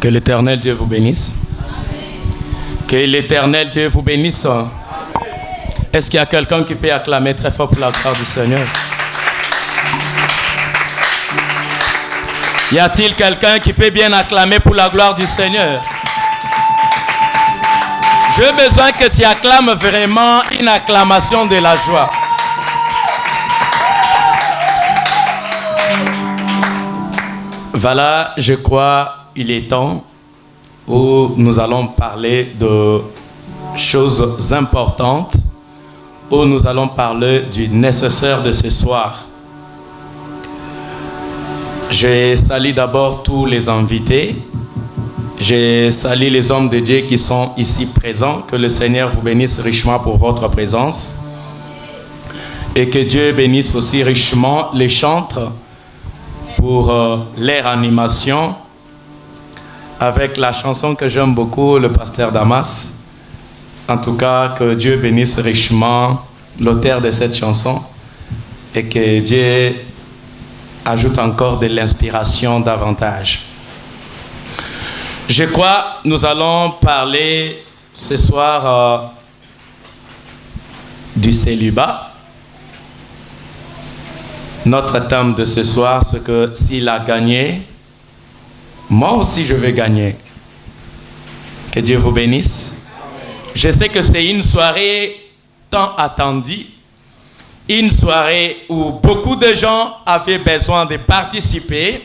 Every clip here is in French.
Que l'Éternel Dieu vous bénisse. Que l'Éternel Dieu vous bénisse. Est-ce qu'il y a quelqu'un qui peut acclamer très fort pour la gloire du Seigneur? Y a-t-il quelqu'un qui peut bien acclamer pour la gloire du Seigneur? J'ai besoin que tu acclames vraiment une acclamation de la joie. Voilà, je crois, il est temps où nous allons parler de choses importantes, où nous allons parler du nécessaire de ce soir. Je salue d'abord tous les invités. Je salue les hommes de Dieu qui sont ici présents. Que le Seigneur vous bénisse richement pour votre présence. Et que Dieu bénisse aussi richement les chantres pour leur animation. Avec la chanson que j'aime beaucoup, le pasteur Damas. En tout cas, que Dieu bénisse richement l'auteur de cette chanson. Et que Dieu ajoute encore de l'inspiration davantage. Je crois que nous allons parler ce soir du célibat. Notre thème de ce soir, c'est que s'il a gagné, moi aussi je vais gagner. Que Dieu vous bénisse. Je sais que c'est une soirée tant attendue. Une soirée où beaucoup de gens avaient besoin de participer.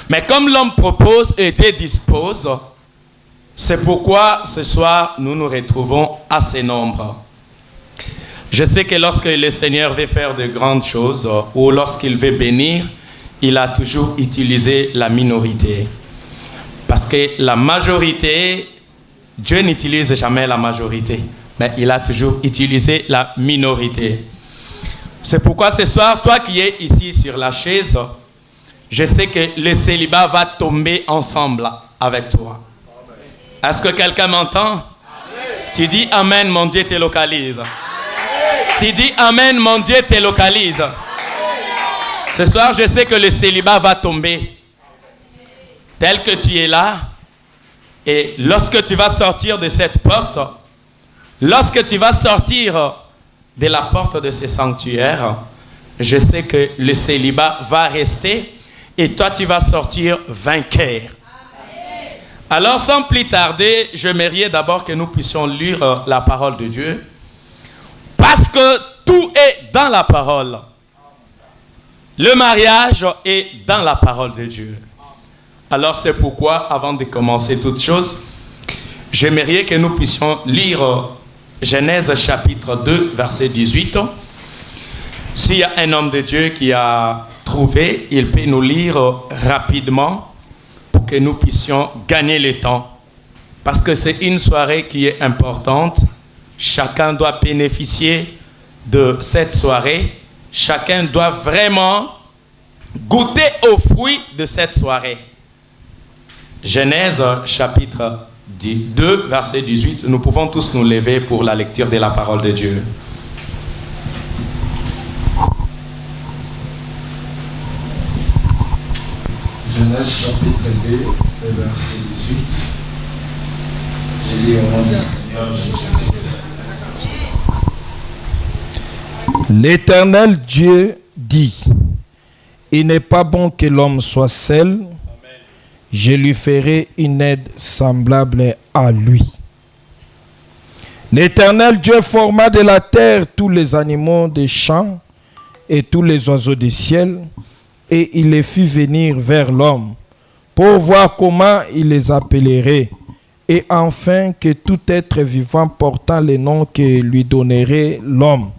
Mais comme l'homme propose et Dieu dispose, c'est pourquoi ce soir nous nous retrouvons à ce nombre. Je sais que lorsque le Seigneur veut faire de grandes choses ou lorsqu'il veut bénir, il a toujours utilisé la minorité. Parce que la majorité, Dieu n'utilise jamais la majorité, mais il a toujours utilisé la minorité. C'est pourquoi ce soir, toi qui es ici sur la chaise, je sais que le célibat va tomber ensemble avec toi. Est-ce que quelqu'un m'entend? Amen. Tu dis Amen, mon Dieu te localise. Amen. Tu dis Amen, mon Dieu te localise. Amen. Ce soir, je sais que le célibat va tomber. Tel que tu es là. Et lorsque tu vas sortir de cette porte, lorsque tu vas sortir de la porte de ce sanctuaire, je sais que le célibat va rester. Et toi, tu vas sortir vainqueur. Alors, sans plus tarder, j'aimerais d'abord que nous puissions lire la parole de Dieu. Parce que tout est dans la parole. Le mariage est dans la parole de Dieu. Alors, c'est pourquoi, avant de commencer toute chose, j'aimerais que nous puissions lire Genèse chapitre 2, verset 18. S'il y a un homme de Dieu qui a trouvé, il peut nous lire rapidement pour que nous puissions gagner le temps. Parce que c'est une soirée qui est importante. Chacun doit bénéficier de cette soirée. Chacun doit vraiment goûter aux fruits de cette soirée. Genèse chapitre 2, verset 18. Nous pouvons tous nous lever pour la lecture de la parole de Dieu. Genèse chapitre 2, verset 18. Je lis au nom du Seigneur Jésus-Christ. L'Éternel Dieu dit: il n'est pas bon que l'homme soit seul. Je lui ferai une aide semblable à lui. L'Éternel Dieu forma de la terre tous les animaux des champs et tous les oiseaux du ciel, et il les fit venir vers l'homme pour voir comment il les appellerait, et enfin que tout être vivant portant les noms que lui donnerait l'homme.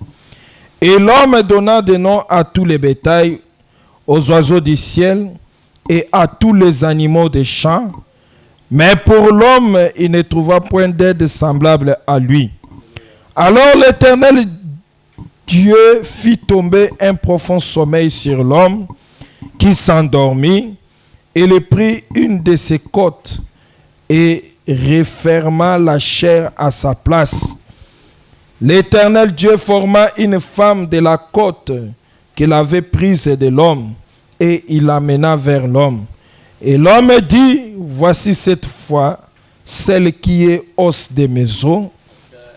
Et l'homme donna des noms à tous les bétails, aux oiseaux du ciel et à tous les animaux des champs. Mais pour l'homme, il ne trouva point d'aide semblable à lui. Alors l'Éternel Dieu fit tomber un profond sommeil sur l'homme, qui s'endormit. Il prit une de ses côtes et referma la chair à sa place. L'Éternel Dieu forma une femme de la côte qu'il avait prise de l'homme, et il l'amena vers l'homme. Et l'homme dit, voici cette fois celle qui est os de mes os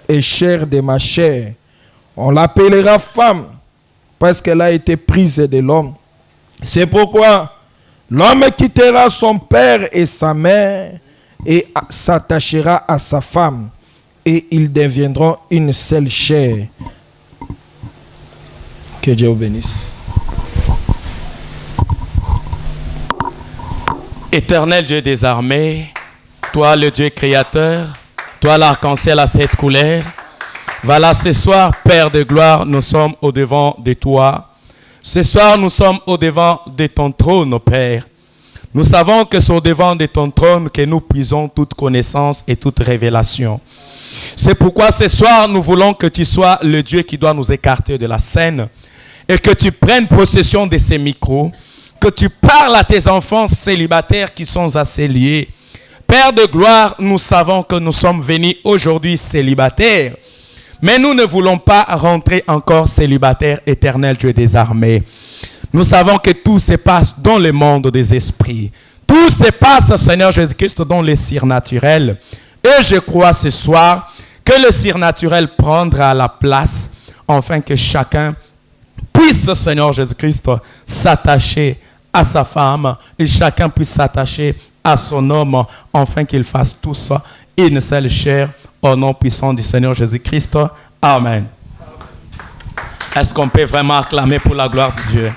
et chair de ma chair. On l'appellera femme parce qu'elle a été prise de l'homme. C'est pourquoi l'homme quittera son père et sa mère et s'attachera à sa femme et ils deviendront une seule chair. Que Dieu vous bénisse. Éternel Dieu des armées, toi le Dieu créateur, toi l'arc-en-ciel à cette couleur, voilà ce soir, Père de gloire, nous sommes au-devant de toi. Ce soir, nous sommes au-devant de ton trône, Père. Nous savons que c'est au-devant de ton trône que nous puisons toute connaissance et toute révélation. C'est pourquoi ce soir, nous voulons que tu sois le Dieu qui doit nous écarter de la scène et que tu prennes possession de ces micros, que tu parles à tes enfants célibataires qui sont assez liés. Père de gloire, nous savons que nous sommes venus aujourd'hui célibataires, mais nous ne voulons pas rentrer encore célibataires, éternel Dieu des armées. Nous savons que tout se passe dans le monde des esprits. Tout se passe, Seigneur Jésus-Christ, dans le surnaturel. Et je crois ce soir que le surnaturel prendra la place, afin que chacun puisse, Seigneur Jésus-Christ, s'attacher à sa femme et chacun puisse s'attacher à son homme, afin qu'ils fassent tous une seule chair, au nom puissant du Seigneur Jésus-Christ. Amen. Est-ce qu'on peut vraiment acclamer pour la gloire de Dieu?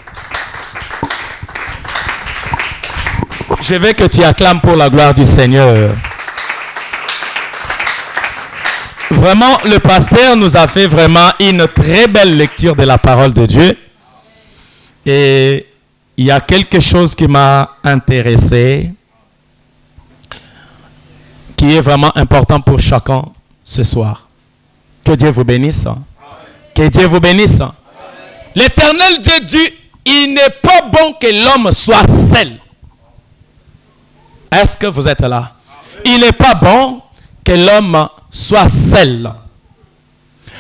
Je veux que tu acclames pour la gloire du Seigneur. Vraiment, le pasteur nous a fait vraiment une très belle lecture de la parole de Dieu. Et il y a quelque chose qui m'a intéressé, qui est vraiment important pour chacun ce soir. Que Dieu vous bénisse. Que Dieu vous bénisse. L'Éternel Dieu dit, il n'est pas bon que l'homme soit seul. Est-ce que vous êtes là? Il n'est pas bon que l'homme soit seul.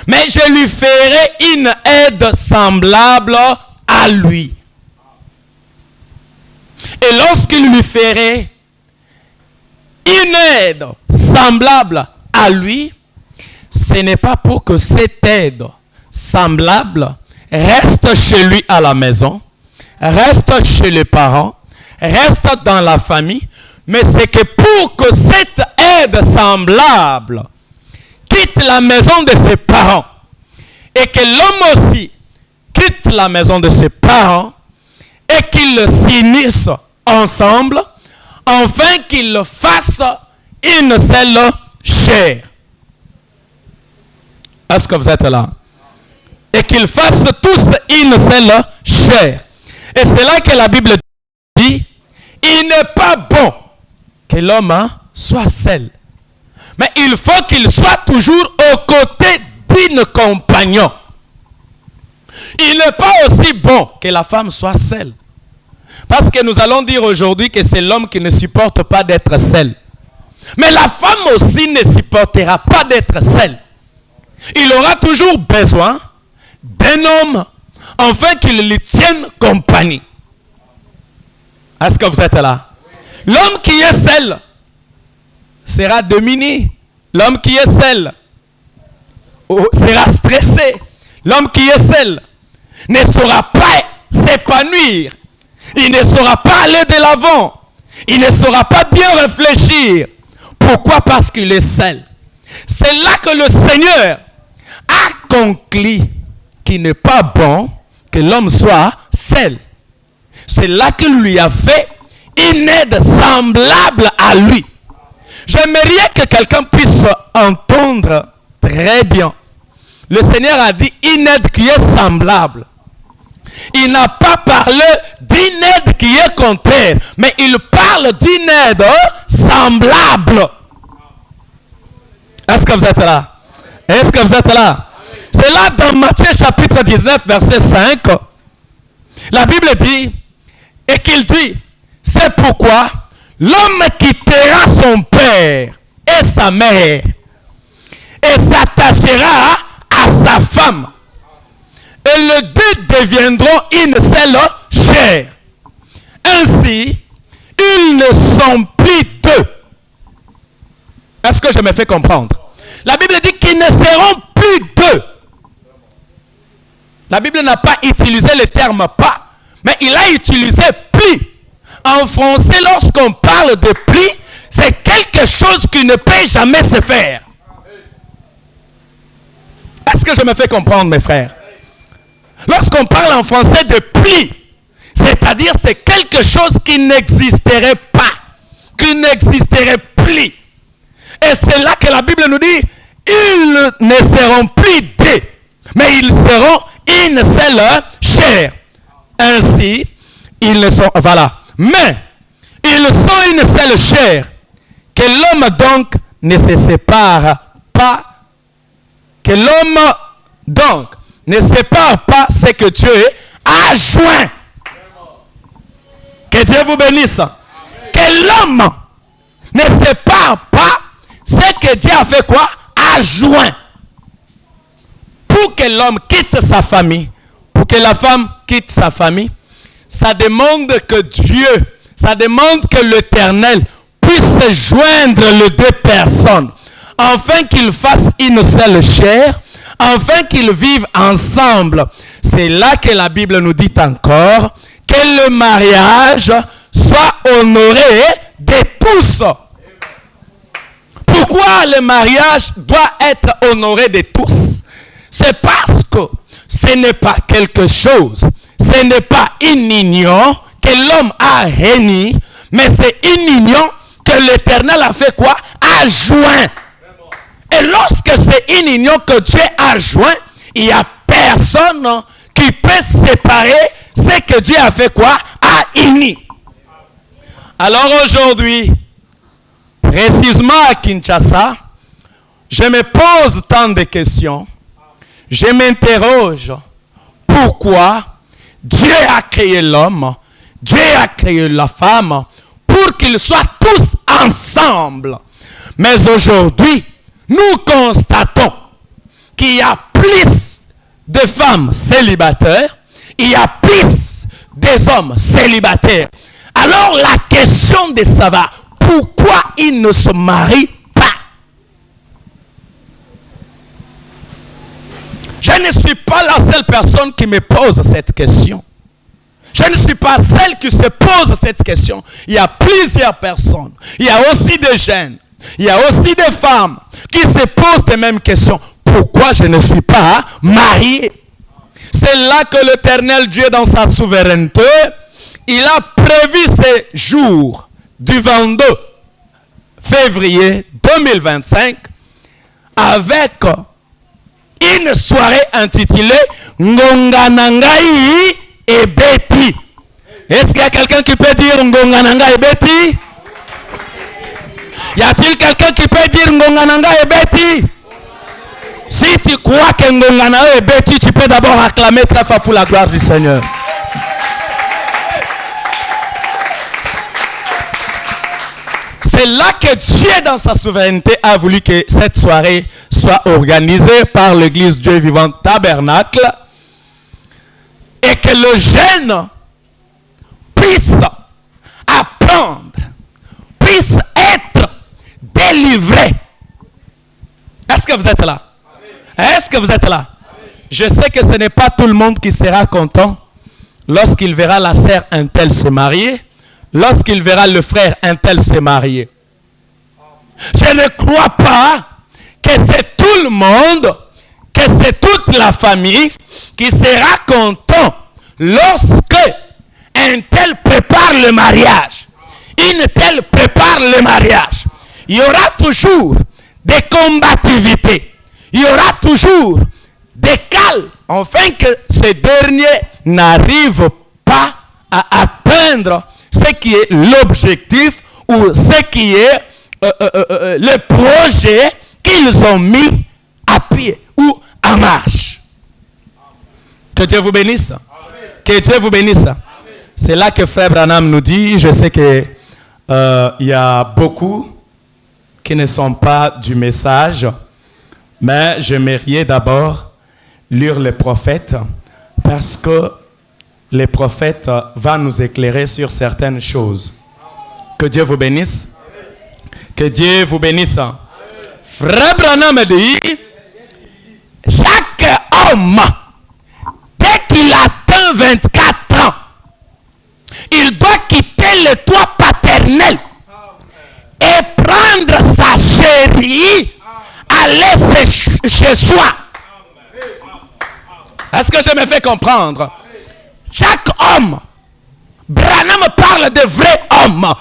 Mais je lui ferai une aide semblable à lui. Et lorsqu'il lui ferait une aide semblable à lui, ce n'est pas pour que cette aide semblable reste chez lui à la maison, reste chez les parents, reste dans la famille, mais c'est que pour que cette aide semblable quitte la maison de ses parents et que l'homme aussi quitte la maison de ses parents et qu'ils s'unissent ensemble, afin qu'ils fassent une seule chair. Est-ce que vous êtes là? Et qu'ils fassent tous une seule chair. Et c'est là que la Bible dit, il n'est pas bon que l'homme soit seul. Mais il faut qu'il soit toujours aux côtés d'un compagnon. Il n'est pas aussi bon que la femme soit seule. Parce que nous allons dire aujourd'hui que c'est l'homme qui ne supporte pas d'être seul. Mais la femme aussi ne supportera pas d'être seule. Il aura toujours besoin d'un homme afin qu'il lui tienne compagnie. Est-ce que vous êtes là? L'homme qui est seul sera dominé. L'homme qui est seul sera stressé. L'homme qui est seul ne saura pas s'épanouir. Il ne saura pas aller de l'avant. Il ne saura pas bien réfléchir. Pourquoi? Parce qu'il est seul. C'est là que le Seigneur a conclu qu'il n'est pas bon que l'homme soit seul. C'est là qu'il lui a fait une aide semblable à lui. J'aimerais que quelqu'un puisse entendre très bien. Le Seigneur a dit une aide qui est semblable. Il n'a pas parlé d'une aide qui est contraire, mais il parle d'une aide semblable. Est-ce que vous êtes là? Est-ce que vous êtes là? C'est là dans Matthieu chapitre 19, verset 5. La Bible dit, et qu'il dit, c'est pourquoi l'homme quittera son père et sa mère et s'attachera à sa femme. Et les deux deviendront une seule chair. Ainsi, Ils ne sont plus deux. Est-ce que je me fais comprendre? La Bible dit qu'ils ne seront plus deux. La Bible n'a pas utilisé le terme pas, mais il a utilisé pli. En français, lorsqu'on parle de pli, c'est quelque chose qui ne peut jamais se faire. Est-ce que je me fais comprendre, mes frères? Lorsqu'on parle en français de pli, c'est-à-dire c'est quelque chose qui n'existerait pas, qui n'existerait plus. Et c'est là que la Bible nous dit, ils ne seront plus deux, mais ils seront une seule chair. Ainsi, ils ne sont, voilà. Mais, ils sont une seule chair, que l'homme donc ne se sépare pas, que l'homme donc ne sépare pas ce que Dieu a joint. Que Dieu vous bénisse. Amen. Que l'homme ne sépare pas ce que Dieu a fait quoi? A joint. Pour que l'homme quitte sa famille, pour que la femme quitte sa famille, ça demande que Dieu, ça demande que l'Éternel puisse joindre les deux personnes, afin qu'ils fassent une seule chair, afin qu'ils vivent ensemble. C'est là que la Bible nous dit encore que le mariage soit honoré de tous. Pourquoi le mariage doit être honoré de tous? C'est parce que ce n'est pas quelque chose, ce n'est pas une union que l'homme a réunie, mais c'est une union que l'Éternel a fait quoi? A joint. Et lorsque c'est une union que Dieu a joint, il n'y a personne qui peut séparer ce que Dieu a fait quoi? A uni. Alors aujourd'hui, précisément à Kinshasa, je me pose tant de questions. Je m'interroge pourquoi Dieu a créé l'homme, Dieu a créé la femme pour qu'ils soient tous ensemble. Mais aujourd'hui, nous constatons qu'il y a plus de femmes célibataires, il y a plus des hommes célibataires. Alors la question de savoir pourquoi ils ne se marient pas. Je ne suis pas la seule personne qui me pose cette question. Je ne suis pas celle qui se pose cette question. Il y a plusieurs personnes. Il y a aussi des jeunes. Il y a aussi des femmes qui se posent les mêmes questions. Pourquoi je ne suis pas marié? C'est là que l'Éternel Dieu, dans sa souveraineté, il a prévu ces jours du 22 février 2025 avec une soirée intitulée Ngonganangai et Betty. Est-ce qu'il y a quelqu'un qui peut dire Ngonganangai et Betty? Y a-t-il quelqu'un qui peut dire Ngonganangai et Betty? Si tu crois que Ngonganangai et Betty, tu peux d'abord acclamer très fort pour la gloire du Seigneur. C'est là que Dieu, dans sa souveraineté, a voulu que cette soirée soit organisée par l'église Dieu Vivant Tabernacle et que le jeune puisse apprendre, puisse être délivré. Est-ce que vous êtes là? Est-ce que vous êtes là? Je sais que ce n'est pas tout le monde qui sera content lorsqu'il verra la sœur un tel se marier, lorsqu'il verra le frère un tel se marier. Je ne crois pas que c'est tout le monde, que c'est toute la famille qui sera content lorsque un tel prépare le mariage. Une telle prépare le mariage. Il y aura toujours des combativités. Il y aura toujours des calmes, afin que ce dernier n'arrive pas à atteindre ce qui est l'objectif ou ce qui est le projet qu'ils ont mis à pied ou en marche. Que Dieu vous bénisse. Amen. Que Dieu vous bénisse. Amen. C'est là que Frère Branham nous dit, je sais que y a beaucoup qui ne sont pas du message, mais j'aimerais d'abord lire les prophètes parce que les prophètes vont nous éclairer sur certaines choses. Que Dieu vous bénisse. Que Dieu vous bénisse. Frère Branham dit, chaque homme, dès qu'il atteint 24 ans, il doit quitter le toit paternel et prendre sa chérie, aller chez soi. Est-ce que je me fais comprendre? Chaque homme, Branham parle de vrai homme.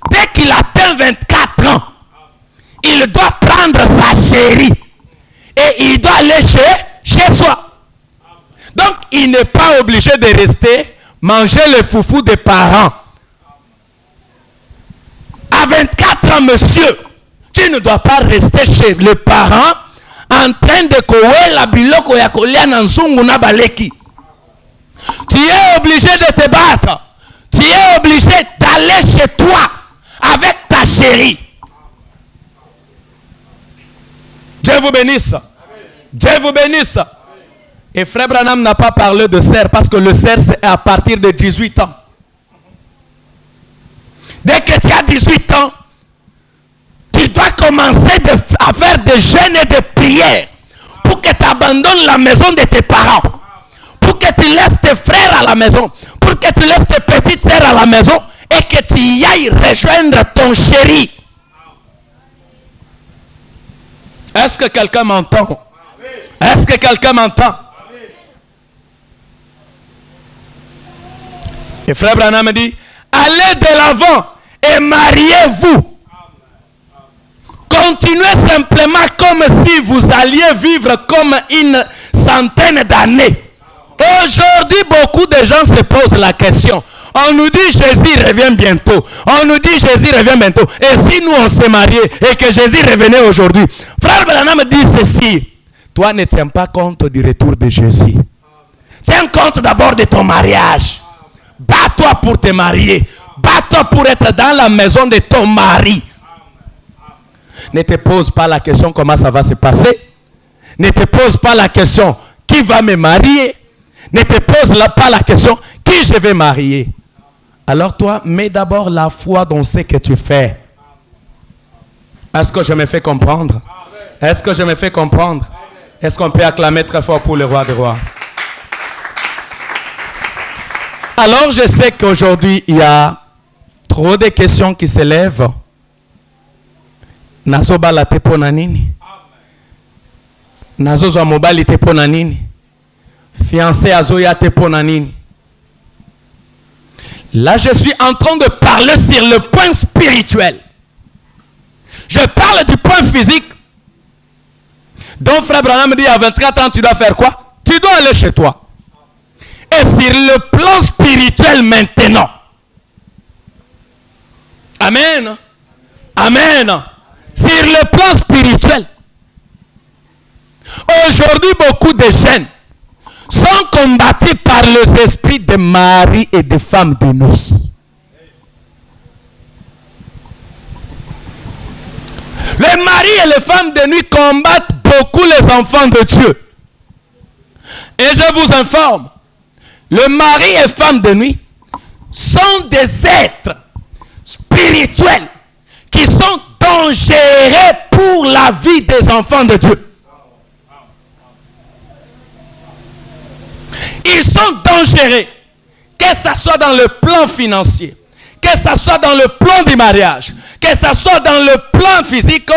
Dès qu'il atteint 24 ans, il doit prendre sa chérie et il doit aller chez soi. Donc, il n'est pas obligé de rester manger le foufou des parents. À 24 ans, monsieur, tu ne dois pas rester chez le parent en train de couer la biloko ya kolia na nzungu na baleki. Tu es obligé de te battre. Tu es obligé d'aller chez toi avec ta chérie. Dieu vous bénisse. Dieu vous bénisse. Et frère Branham n'a pas parlé de serre parce que le serre c'est à partir de 18 ans. Dès que tu as 18 ans, tu dois commencer à faire des jeûnes et des prières pour que tu abandonnes la maison de tes parents, pour que tu laisses tes frères à la maison, pour que tu laisses tes petites sœurs à la maison et que tu y ailles rejoindre ton chéri. Est-ce que quelqu'un m'entend? Est-ce que quelqu'un m'entend? Et frère Branham dit, allez de l'avant et mariez-vous. Continuez simplement comme si vous alliez vivre comme une centaine d'années. Aujourd'hui, beaucoup de gens se posent la question. On nous dit Jésus revient bientôt. On nous dit Jésus revient bientôt. Et si nous on s'est mariés et que Jésus revenait aujourd'hui? Frère Branham dit ceci. Toi ne tiens pas compte du retour de Jésus. Tiens compte d'abord de ton mariage. Bats-toi pour te marier. Bats-toi pour être dans la maison de ton mari. Ne te pose pas la question comment ça va se passer. Ne te pose pas la question qui va me marier. Ne te pose pas la question qui je vais marier. Alors toi, mets d'abord la foi dans ce que tu fais. Est-ce que je me fais comprendre? Est-ce que je me fais comprendre? Est-ce qu'on peut acclamer très fort pour le roi des rois? Alors je sais qu'aujourd'hui, il y a trop de questions qui s'élèvent. Nazo bala te pona nini? Nazo zwa mobali te pona nini? Fiancé azoya te pona nini? Là, je suis en train de parler sur le point spirituel. Je parle du point physique. Donc, frère Branham dit à 24 ans, tu dois faire quoi? Tu dois aller chez toi. Et sur le plan spirituel maintenant. Amen. Amen. Sur le plan spirituel. Aujourd'hui, beaucoup de jeunes sont combattus par les esprits de mari et de femmes de nuit. Les maris et les femmes de nuit combattent beaucoup les enfants de Dieu. Et je vous informe, le mari et femme de nuit sont des êtres spirituels qui sont dangereux pour la vie des enfants de Dieu. Ils sont dangereux, que ce soit dans le plan financier, que ce soit dans le plan du mariage, que ce soit dans le plan physique.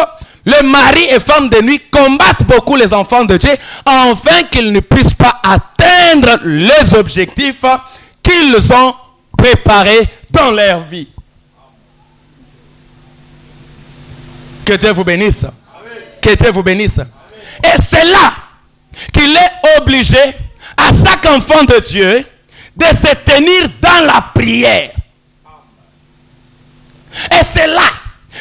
Le mari et femme de nuit combattent beaucoup les enfants de Dieu afin qu'ils ne puissent pas atteindre les objectifs qu'ils ont préparés dans leur vie. Que Dieu vous bénisse. Amen. Que Dieu vous bénisse. Amen. Et c'est là qu'il est obligé à chaque enfant de Dieu de se tenir dans la prière. Et c'est là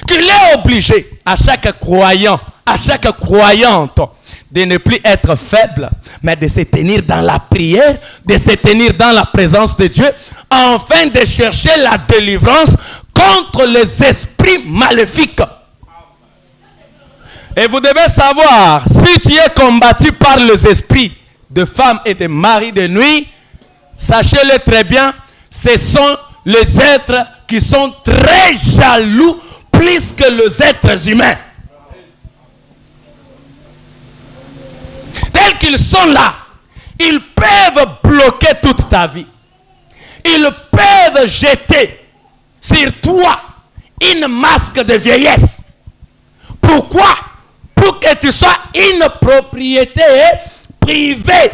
qu'il est obligé à chaque croyant, à chaque croyante de ne plus être faible, mais de se tenir dans la prière, de se tenir dans la présence de Dieu, afin de chercher la délivrance contre les esprits maléfiques. Et vous devez savoir, si tu es combattu par les esprits de femmes et de maris de nuit, sachez-le très bien, ce sont les êtres qui sont très jaloux plus que les êtres humains. Tels qu'ils sont là, ils peuvent bloquer toute ta vie. Ils peuvent jeter sur toi une masque de vieillesse. Pourquoi? Pour que tu sois une propriété privée.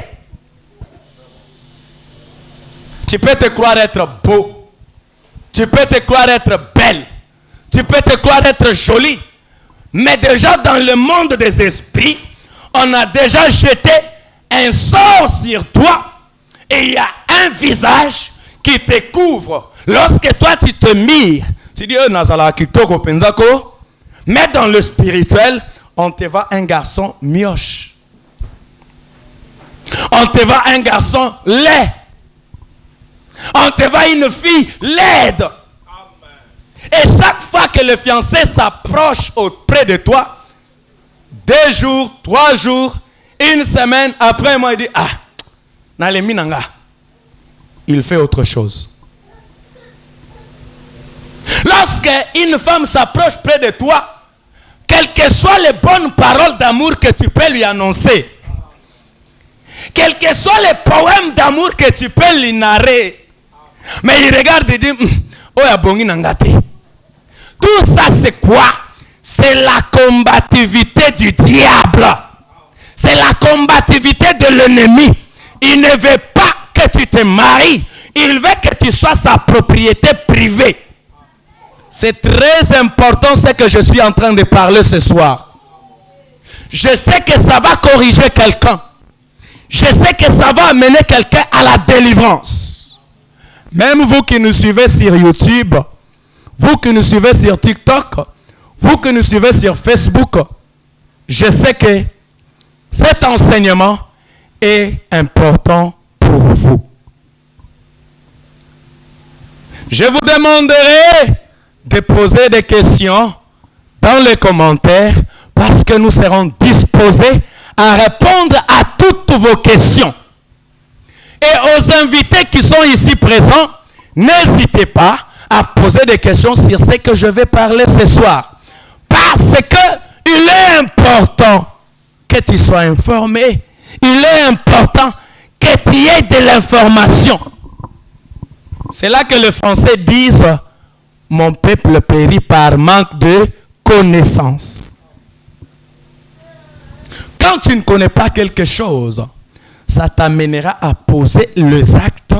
Tu peux te croire être beau. Tu peux te croire être belle. Tu peux te croire être jolie. Mais déjà dans le monde des esprits, on a déjà jeté un sort sur toi. Et il y a un visage qui te couvre. Lorsque toi tu te mires, tu dis, mais dans le spirituel, on te voit un garçon mioche. On te voit un garçon laid. On te voit une fille laide. Et chaque fois que le fiancé s'approche auprès de toi, 2 jours, 3 jours, 1 semaine, après moi il dit, ah, il fait autre chose. Lorsque une femme s'approche près de toi, quelles que soient les bonnes paroles d'amour que tu peux lui annoncer, quels que soient les poèmes d'amour que tu peux lui narrer, mais il regarde et dit, oh ya bongi nangate. Tout ça c'est quoi? C'est la combativité du diable. C'est la combativité de l'ennemi. Il ne veut pas que tu te maries. Il veut que tu sois sa propriété privée. C'est très important ce que je suis en train de parler ce soir. Je sais que ça va corriger quelqu'un. Je sais que ça va amener quelqu'un à la délivrance. Même vous qui nous suivez sur YouTube, vous qui nous suivez sur TikTok, vous qui nous suivez sur Facebook, je sais que cet enseignement est important pour vous. Je vous demanderai de poser des questions dans les commentaires parce que nous serons disposés à répondre à toutes vos questions. Et aux invités qui sont ici présents, n'hésitez pas à poser des questions sur ce que je vais parler ce soir. Parce que il est important que tu sois informé. Il est important que tu aies de l'information. C'est là que les Français disent « Mon peuple périt par manque de connaissance ». Quand tu ne connais pas quelque chose, ça t'amènera à poser les actes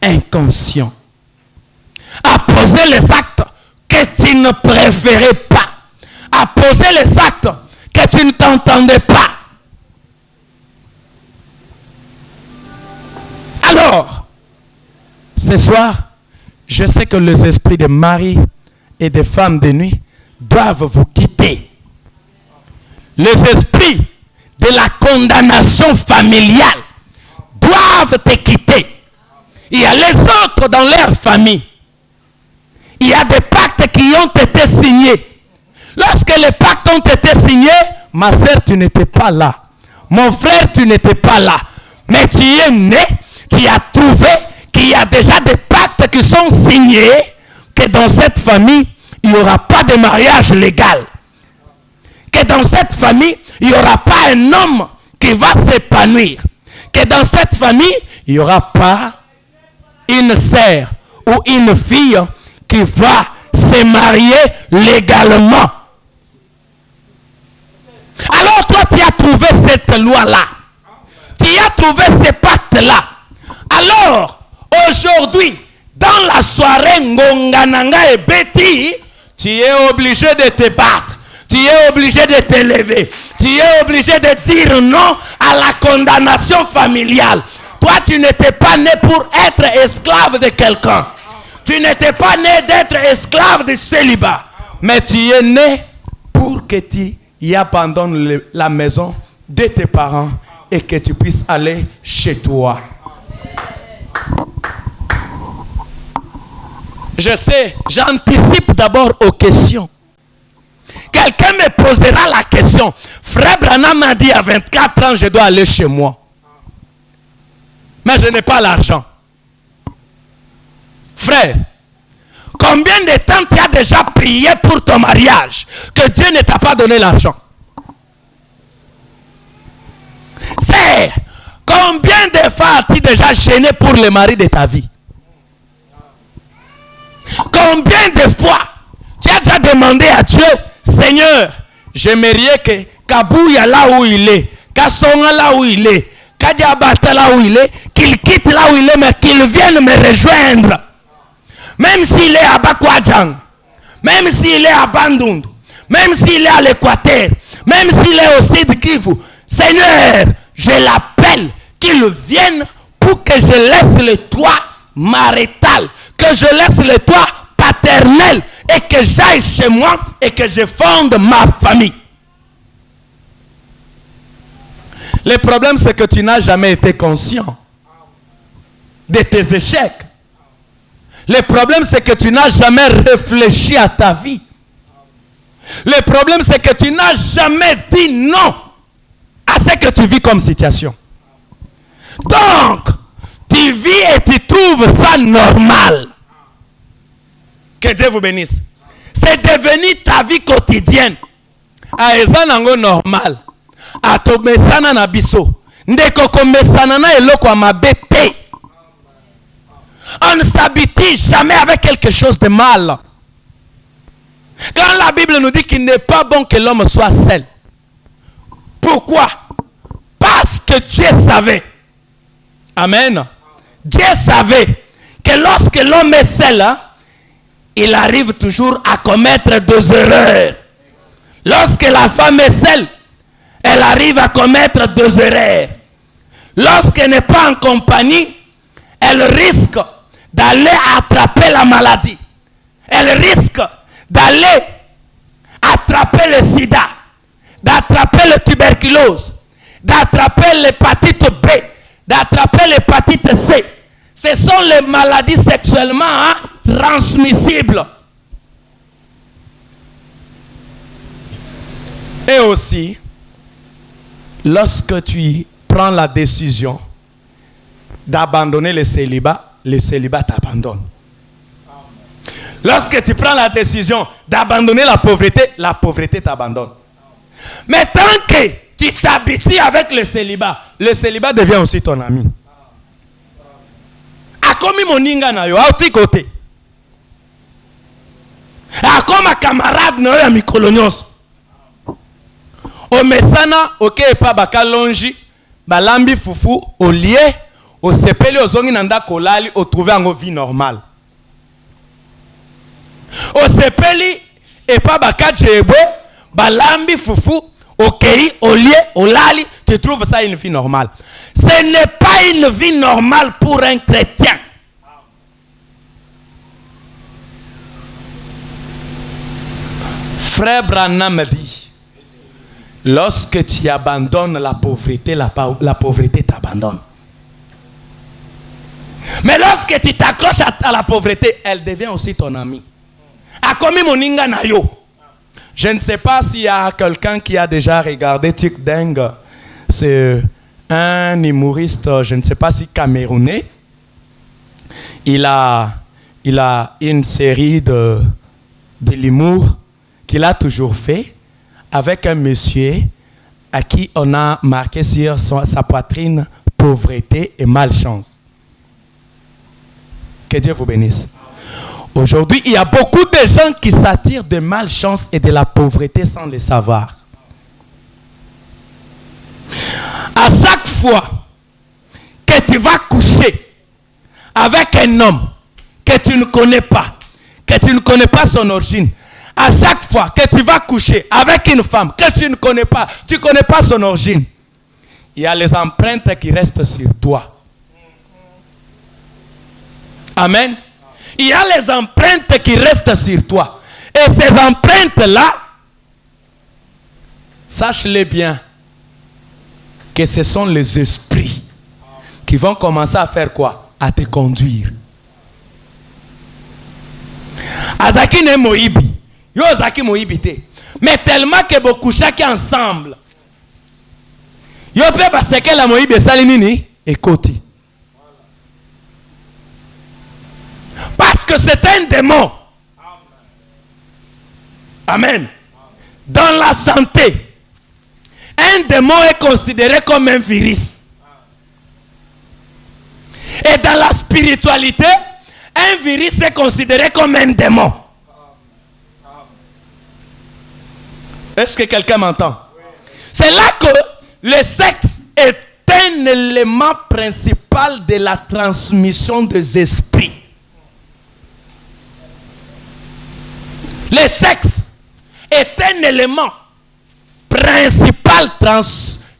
inconscients. À poser les actes que tu ne préférais pas. À poser les actes que tu ne t'entendais pas. Alors, ce soir, je sais que les esprits de mari et de femmes de nuit doivent vous quitter. Les esprits de la condamnation familiale doivent te quitter. Il y a les autres dans leur famille. Il y a des pactes qui ont été signés. Lorsque les pactes ont été signés, ma soeur, tu n'étais pas là. Mon frère, tu n'étais pas là. Mais tu es né, tu as trouvé qu'il y a déjà des pactes qui sont signés, que dans cette famille, il n'y aura pas de mariage légal. Que dans cette famille, il n'y aura pas un homme qui va s'épanouir. Que dans cette famille, il n'y aura pas une sœur ou une fille qui va se marier légalement. Alors toi, tu as trouvé cette loi-là. Tu as trouvé ce pacte-là. Alors, aujourd'hui, dans la soirée Ngongananga et Betty, tu es obligé de te battre. Tu es obligé de te lever. Tu es obligé de dire non à la condamnation familiale. Toi, tu n'étais pas né pour être esclave de quelqu'un. Tu n'étais pas né d'être esclave du célibat. Mais tu es né pour que tu y abandonnes la maison de tes parents et que tu puisses aller chez toi. Je sais, j'anticipe d'abord aux questions. Quelqu'un me posera la question. Frère Branham m'a dit à 24 ans, je dois aller chez moi. Mais je n'ai pas l'argent. Frère, Combien de temps tu as déjà prié pour ton mariage que Dieu ne t'a pas donné l'argent? C'est combien de fois as-tu déjà gêné pour le mari de ta vie? Combien de fois tu as déjà demandé à Dieu, Seigneur, j'aimerais que Kabouya là où il est, Kassonga là où il est, Kadiabata là où il est, qu'il quitte là où il est, mais qu'il vienne me rejoindre. Même s'il est à Bakwadjang, même s'il est à Bandung, même s'il est à l'Équateur, même s'il est au Sud Kivu, Seigneur, je l'appelle qu'il vienne pour que je laisse le toit marital, que je laisse le toit paternel et que j'aille chez moi et que je fonde ma famille. Le problème, c'est que tu n'as jamais été conscient de tes échecs. Le problème, c'est que tu n'as jamais réfléchi à ta vie. Le problème, c'est que tu n'as jamais dit non à ce que tu vis comme situation. Donc, tu vis et tu trouves ça normal. Que Dieu vous bénisse. C'est devenu ta vie quotidienne. A ezanango normal. A to mesana na biso. Ndeko ko mesana na eloko amabete. On ne s'habitue jamais avec quelque chose de mal. Quand la Bible nous dit qu'il n'est pas bon que l'homme soit seul. Pourquoi? Parce que Dieu savait. Amen. Dieu savait que lorsque l'homme est seul, il arrive toujours à commettre des erreurs. Lorsque la femme est seule, elle arrive à commettre des erreurs. Lorsqu'elle n'est pas en compagnie, elle risque d'aller attraper la maladie. Elle risque d'aller attraper le sida, d'attraper la tuberculose, d'attraper l'hépatite B, d'attraper l'hépatite C. Ce sont les maladies sexuellement transmissibles. Et aussi, lorsque tu prends la décision d'abandonner le célibat t'abandonne. Lorsque tu prends la décision d'abandonner la pauvreté t'abandonne. Mais tant que tu t'habitues avec le célibat devient aussi ton ami. Akomi moninga na yo, auti côté. Akoma camarade na yo ya mikolo nyonso. O mesana oke pa bakalonji, balambi fufu, au lié, au sepeli ozongi nanda kolali, au trouver en vie normale. Au sepeli et pas bakadjebo, balambi fufu, okei, au lié, au lali, tu trouves ça une vie normale. Ce n'est pas une vie normale pour un chrétien. Frère Branham dit, lorsque tu abandonnes la pauvreté t'abandonne. Mais lorsque tu t'accroches à la pauvreté, elle devient aussi ton amie. Akomi moninga na yo. Je ne sais pas s'il y a quelqu'un qui a déjà regardé Tic Deng. C'est un humoriste, je ne sais pas si camerounais. Il a une série de l'humour qu'il a toujours fait avec un monsieur à qui on a marqué sur sa poitrine pauvreté et malchance. Que Dieu vous bénisse. Aujourd'hui, il y a beaucoup de gens qui s'attirent de malchance et de la pauvreté sans le savoir. À chaque fois que tu vas coucher avec un homme que tu ne connais pas son origine, à chaque fois que tu vas coucher avec une femme que tu ne connais pas son origine, il y a les empreintes qui restent sur toi. Amen. Il y a les empreintes qui restent sur toi. Et ces empreintes-là, sache-les bien, que ce sont les esprits qui vont commencer à faire quoi? À te conduire. Azaki ne moibi. Yo zaki moibi te. Mais tellement que beaucoup chacun ensemble. Yo pe parce que la moibi salinini et koti. Parce que c'est un démon Amen. Dans la santé, un démon est considéré comme un virus. Et dans la spiritualité, un virus est considéré comme un démon. Est-ce que quelqu'un m'entend? C'est là que le sexe est un élément principal de la transmission des esprits. Le sexe est un élément principal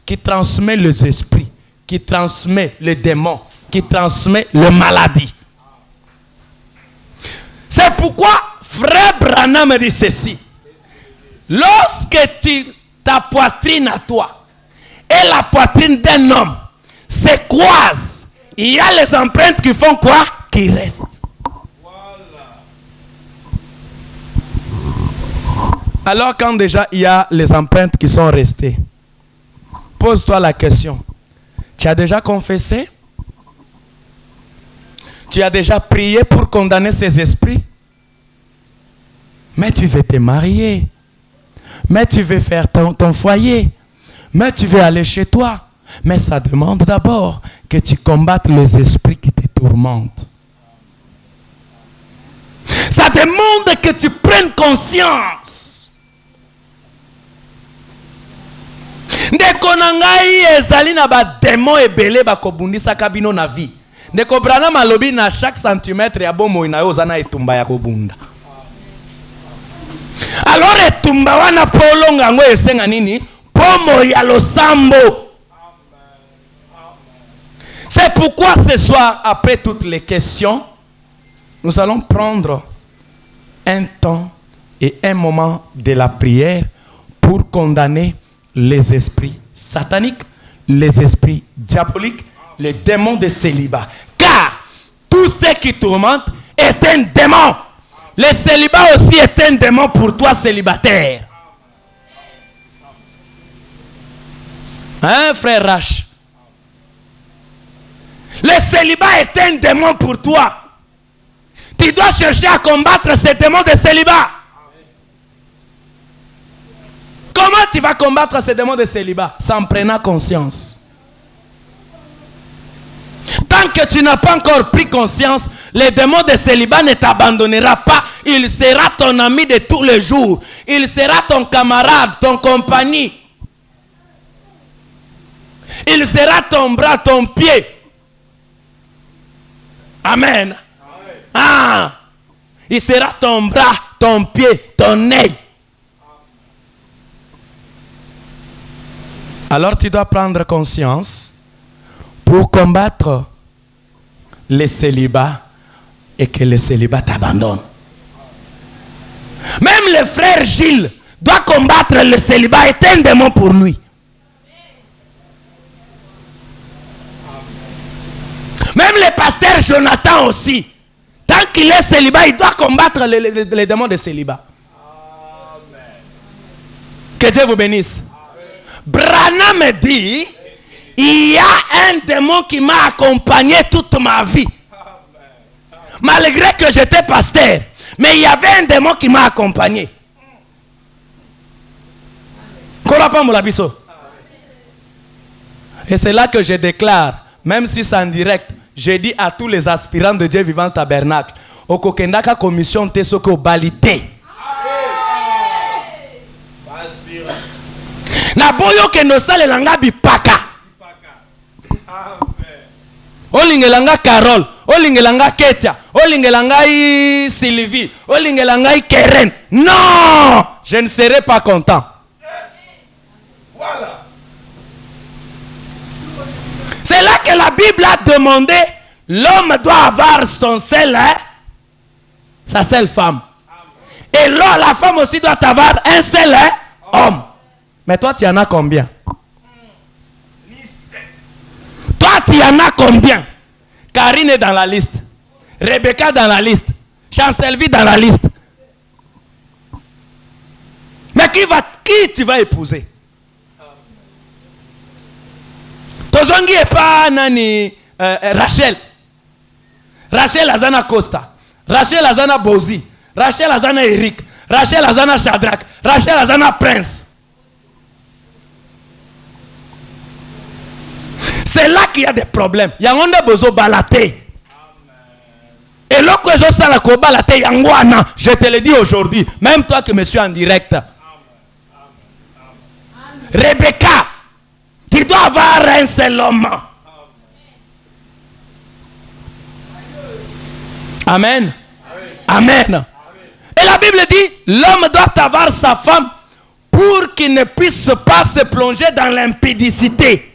qui transmet les esprits, qui transmet les démons, qui transmet les maladies. C'est pourquoi Frère Branham dit ceci. Lorsque ta poitrine à toi et la poitrine d'un homme se croisent, il y a les empreintes qui font quoi? Qui restent. Alors quand déjà il y a les empreintes qui sont restées, pose-toi la question. Tu as déjà confessé? Tu as déjà prié pour condamner ces esprits? Mais tu veux te marier. Mais tu veux faire ton foyer. Mais tu veux aller chez toi. Mais ça demande d'abord que tu combattes les esprits qui te tourmentent. Ça demande que tu prennes conscience. Ndeko na ngai ezali na ba démon ebele ba kobundisa kabino na vie. Ndeko Branham alobi na chaque centimètre ya bomoi na yo ozana etumba ya kobunda. Alors etumba wana polonga ngo esenga nini? Pomo ya losambo. C'est pourquoi ce soir, après toutes les questions, nous allons prendre un temps et un moment de la prière pour condamner les esprits sataniques, les esprits diaboliques, les démons de célibat. Car tout ce qui tourmente est un démon. Le célibat aussi est un démon pour toi célibataire. Hein, frère Rach? Le célibat est un démon pour toi. Tu dois chercher à combattre ces démons de célibat. Comment tu vas combattre ces démons de célibat? Sans prendre conscience. Tant que tu n'as pas encore pris conscience, le démon de célibat ne t'abandonnera pas. Il sera ton ami de tous les jours. Il sera ton camarade, ton compagnie. Il sera ton bras, ton pied. Amen. Ah, il sera ton bras, ton pied, ton œil. Alors tu dois prendre conscience pour combattre le célibat et que le célibat t'abandonne. Même le frère Gilles doit combattre le célibat, est un démon pour lui. Même le pasteur Jonathan aussi, tant qu'il est célibat, il doit combattre les démons de célibat. Amen. Que Dieu vous bénisse. Branham me dit, il y a un démon qui m'a accompagné toute ma vie. Malgré que j'étais pasteur, mais il y avait un démon qui m'a accompagné. Et c'est là que je déclare, même si c'est en direct, je dis à tous les aspirants de Dieu vivant tabernacle, au kokendaka commission te soko balité. Na boyo ke no sale langa bipaka. Olingelanga Carole, olingelanga Ketia, olingelanga Sylvie, olingelanga Keren. Non, je ne serai pas content. Voilà. C'est là que la Bible a demandé, l'homme doit avoir son seul, sa seule femme. Et là, la femme aussi doit avoir un seul homme. Mais toi, tu en as combien? Toi, tu en as combien? Karine est dans la liste. Rebecca dans la liste. Chancelvie dans la liste. Mais qui tu vas épouser? Tozongi est pas nani Rachel. Rachel Azana Costa. Rachel Azana Bozi. Rachel Azana Eric. Rachel azana Shadrach, Rachel azana prince. C'est là qu'il y a des problèmes. Il y a un besoin de balater. Et lorsque je sais la balater, je te le dis aujourd'hui, même toi qui me suis en direct. Rebecca, tu dois avoir un seul homme. Amen. Amen. Et la Bible dit, l'homme doit avoir sa femme pour qu'il ne puisse pas se plonger dans l'impudicité.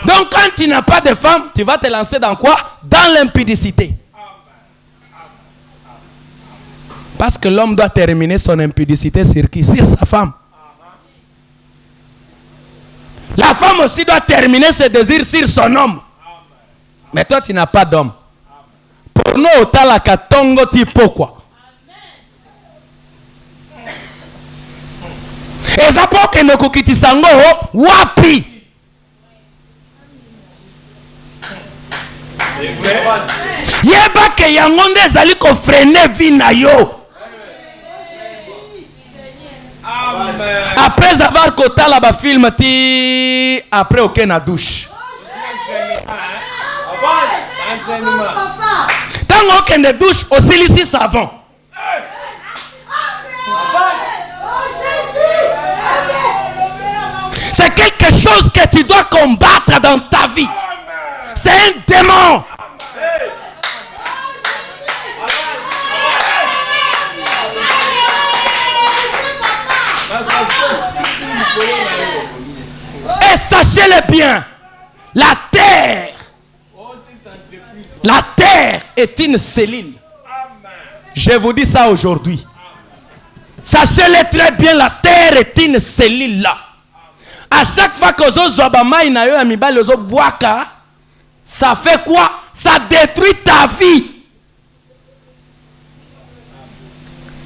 Donc quand tu n'as pas de femme, tu vas te lancer dans quoi? Dans l'impudicité. Parce que l'homme doit terminer son impudicité sur qui? Sur sa femme. La femme aussi doit terminer ses désirs sur son homme. Mais toi tu n'as pas d'homme. Pour nous, autant la katongo tipo quoi. Et ça pour que nous kukitisango wapi. Yeba ke yangonde ezali ko freiner vie na yo. Après avoir kota la ba film ti après aucun na douche. Tant aucun de douche aussi ici savon. C'est quelque chose que tu dois combattre dans ta vie. C'est un démon. Et sachez-le bien, la terre est une cellule. Je vous dis ça aujourd'hui. Sachez-le très bien, la terre est une cellule là. À chaque fois que ça fait quoi? Ça détruit ta vie.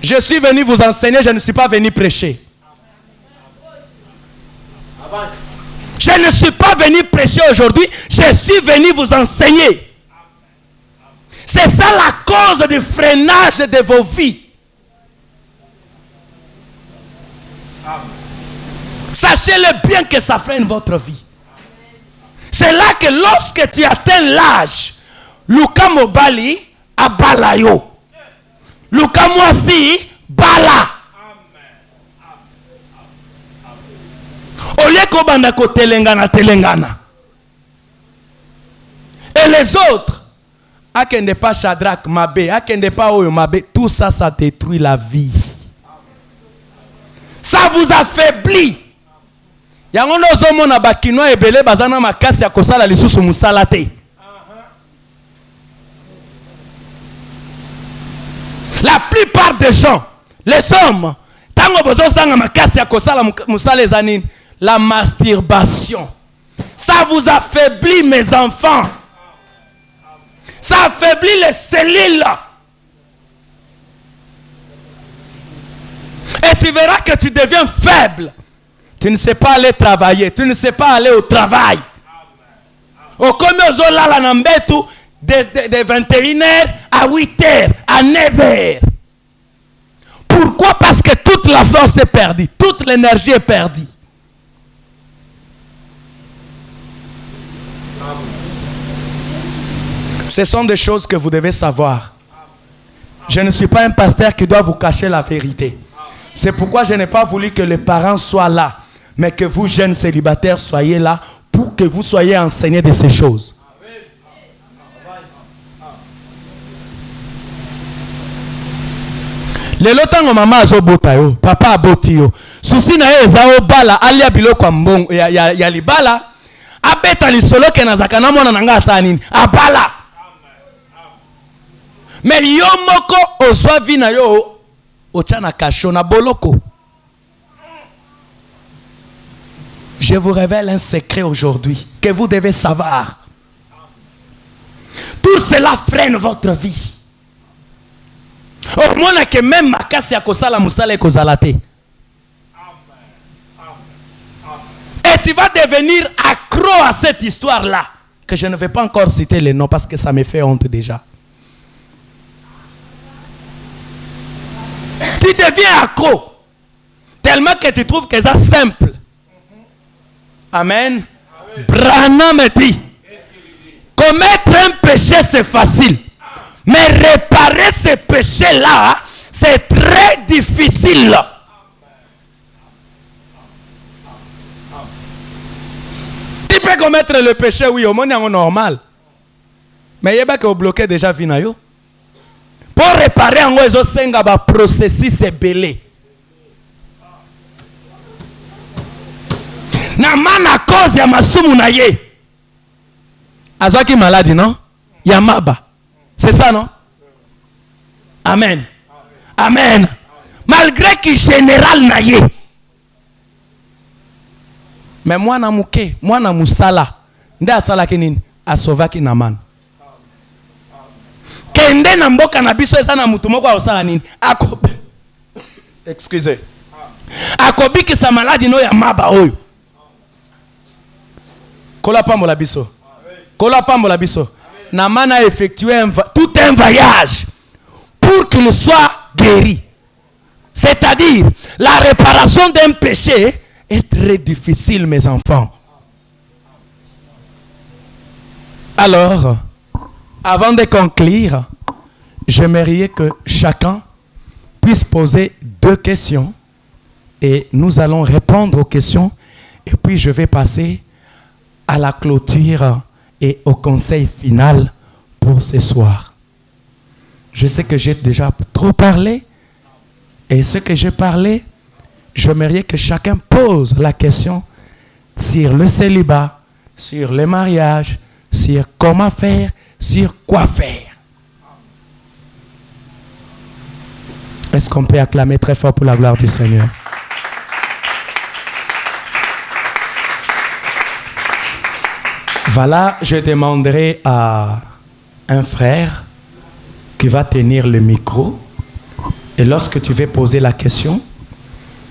Je suis venu vous enseigner, je ne suis pas venu prêcher. Je ne suis pas venu prêcher aujourd'hui, je suis venu vous enseigner. C'est ça la cause du freinage de vos vies. Sachez-le bien que ça freine votre vie. C'est là que lorsque tu atteins l'âge, Luka Mobali a balayo. Luka Mwasi bala. Au lieu qu'on banda ko telengana. Et les autres, akende pas Shadrach Mabé, akende pas Oyo Mabé, tout ça, ça détruit la vie. Ça vous affaiblit. Yango nozomo na bakino ebele bazana makasi ya kosala lisusu musala te. La plupart des gens, les hommes, tango bozo sanga makasi ya kosala musala ezanini, la masturbation. Ça vous affaiblit mes enfants. Ça affaiblit les cellules. Et tu verras que tu deviens faible. Tu ne sais pas aller travailler. Tu ne sais pas aller au travail. Au commerce, de 21h à 8h, à 9h. Pourquoi? Parce que toute la force est perdue. Toute l'énergie est perdue. Ce sont des choses que vous devez savoir. Je ne suis pas un pasteur qui doit vous cacher la vérité. C'est pourquoi je n'ai pas voulu que les parents soient là, mais que vous, jeunes célibataires, soyez là pour que vous soyez enseignés de ces choses. Le lotango mama azobota yo, papa aboti yo. Susi na ye ezao bala alia biloko mbongo ya libala. Abeta lisolo ke nazakana mona nanga asanini. Abala. Mais yo moko ozwa vina yo ochana kashona boloko. Je vous révèle un secret aujourd'hui que vous devez savoir. Tout cela freine votre vie. Au moins que même makasi ya kosala musala ekozalate. Et tu vas devenir accro à cette histoire-là. Que je ne vais pas encore citer les noms parce que ça me fait honte déjà. Tu deviens accro. Tellement que tu trouves que c'est simple. Amen. Branham me dit, commettre un péché c'est facile. Mais réparer ce péché-là, c'est très difficile. Tu peux commettre le péché, oui, au monde est normal. Mais il y a que vous bloquez déjà Vinayo. Pour réparer en oiseau, c'est un processus belé. Na mana cause ya masumu na ye. Azwaki maladie, non? Yamaba. C'est ça, non? Amen. Amen. Malgré qu'il général na ye. Mais moi na muke, moi na musala. Nde asala kinini? Asovaki na man. Kende na mboka na biso eza na mutu moko asala nini? Excusez. Akobiki sa maladie no ya maba oyo. Kola pambola biso. Kola pambola biso. Naman a effectué tout un voyage pour qu'il soit guéri. C'est-à-dire, la réparation d'un péché est très difficile, mes enfants. Alors, avant de conclure, j'aimerais que chacun puisse poser 2 questions et nous allons répondre aux questions et puis je vais passer à la clôture et au conseil final pour ce soir. Je sais que j'ai déjà trop parlé et ce que j'ai parlé, j'aimerais que chacun pose la question sur le célibat, sur le mariage, sur comment faire, sur quoi faire. Est-ce qu'on peut acclamer très fort pour la gloire du Seigneur? Voilà, je demanderai à un frère qui va tenir le micro. Et lorsque tu veux poser la question,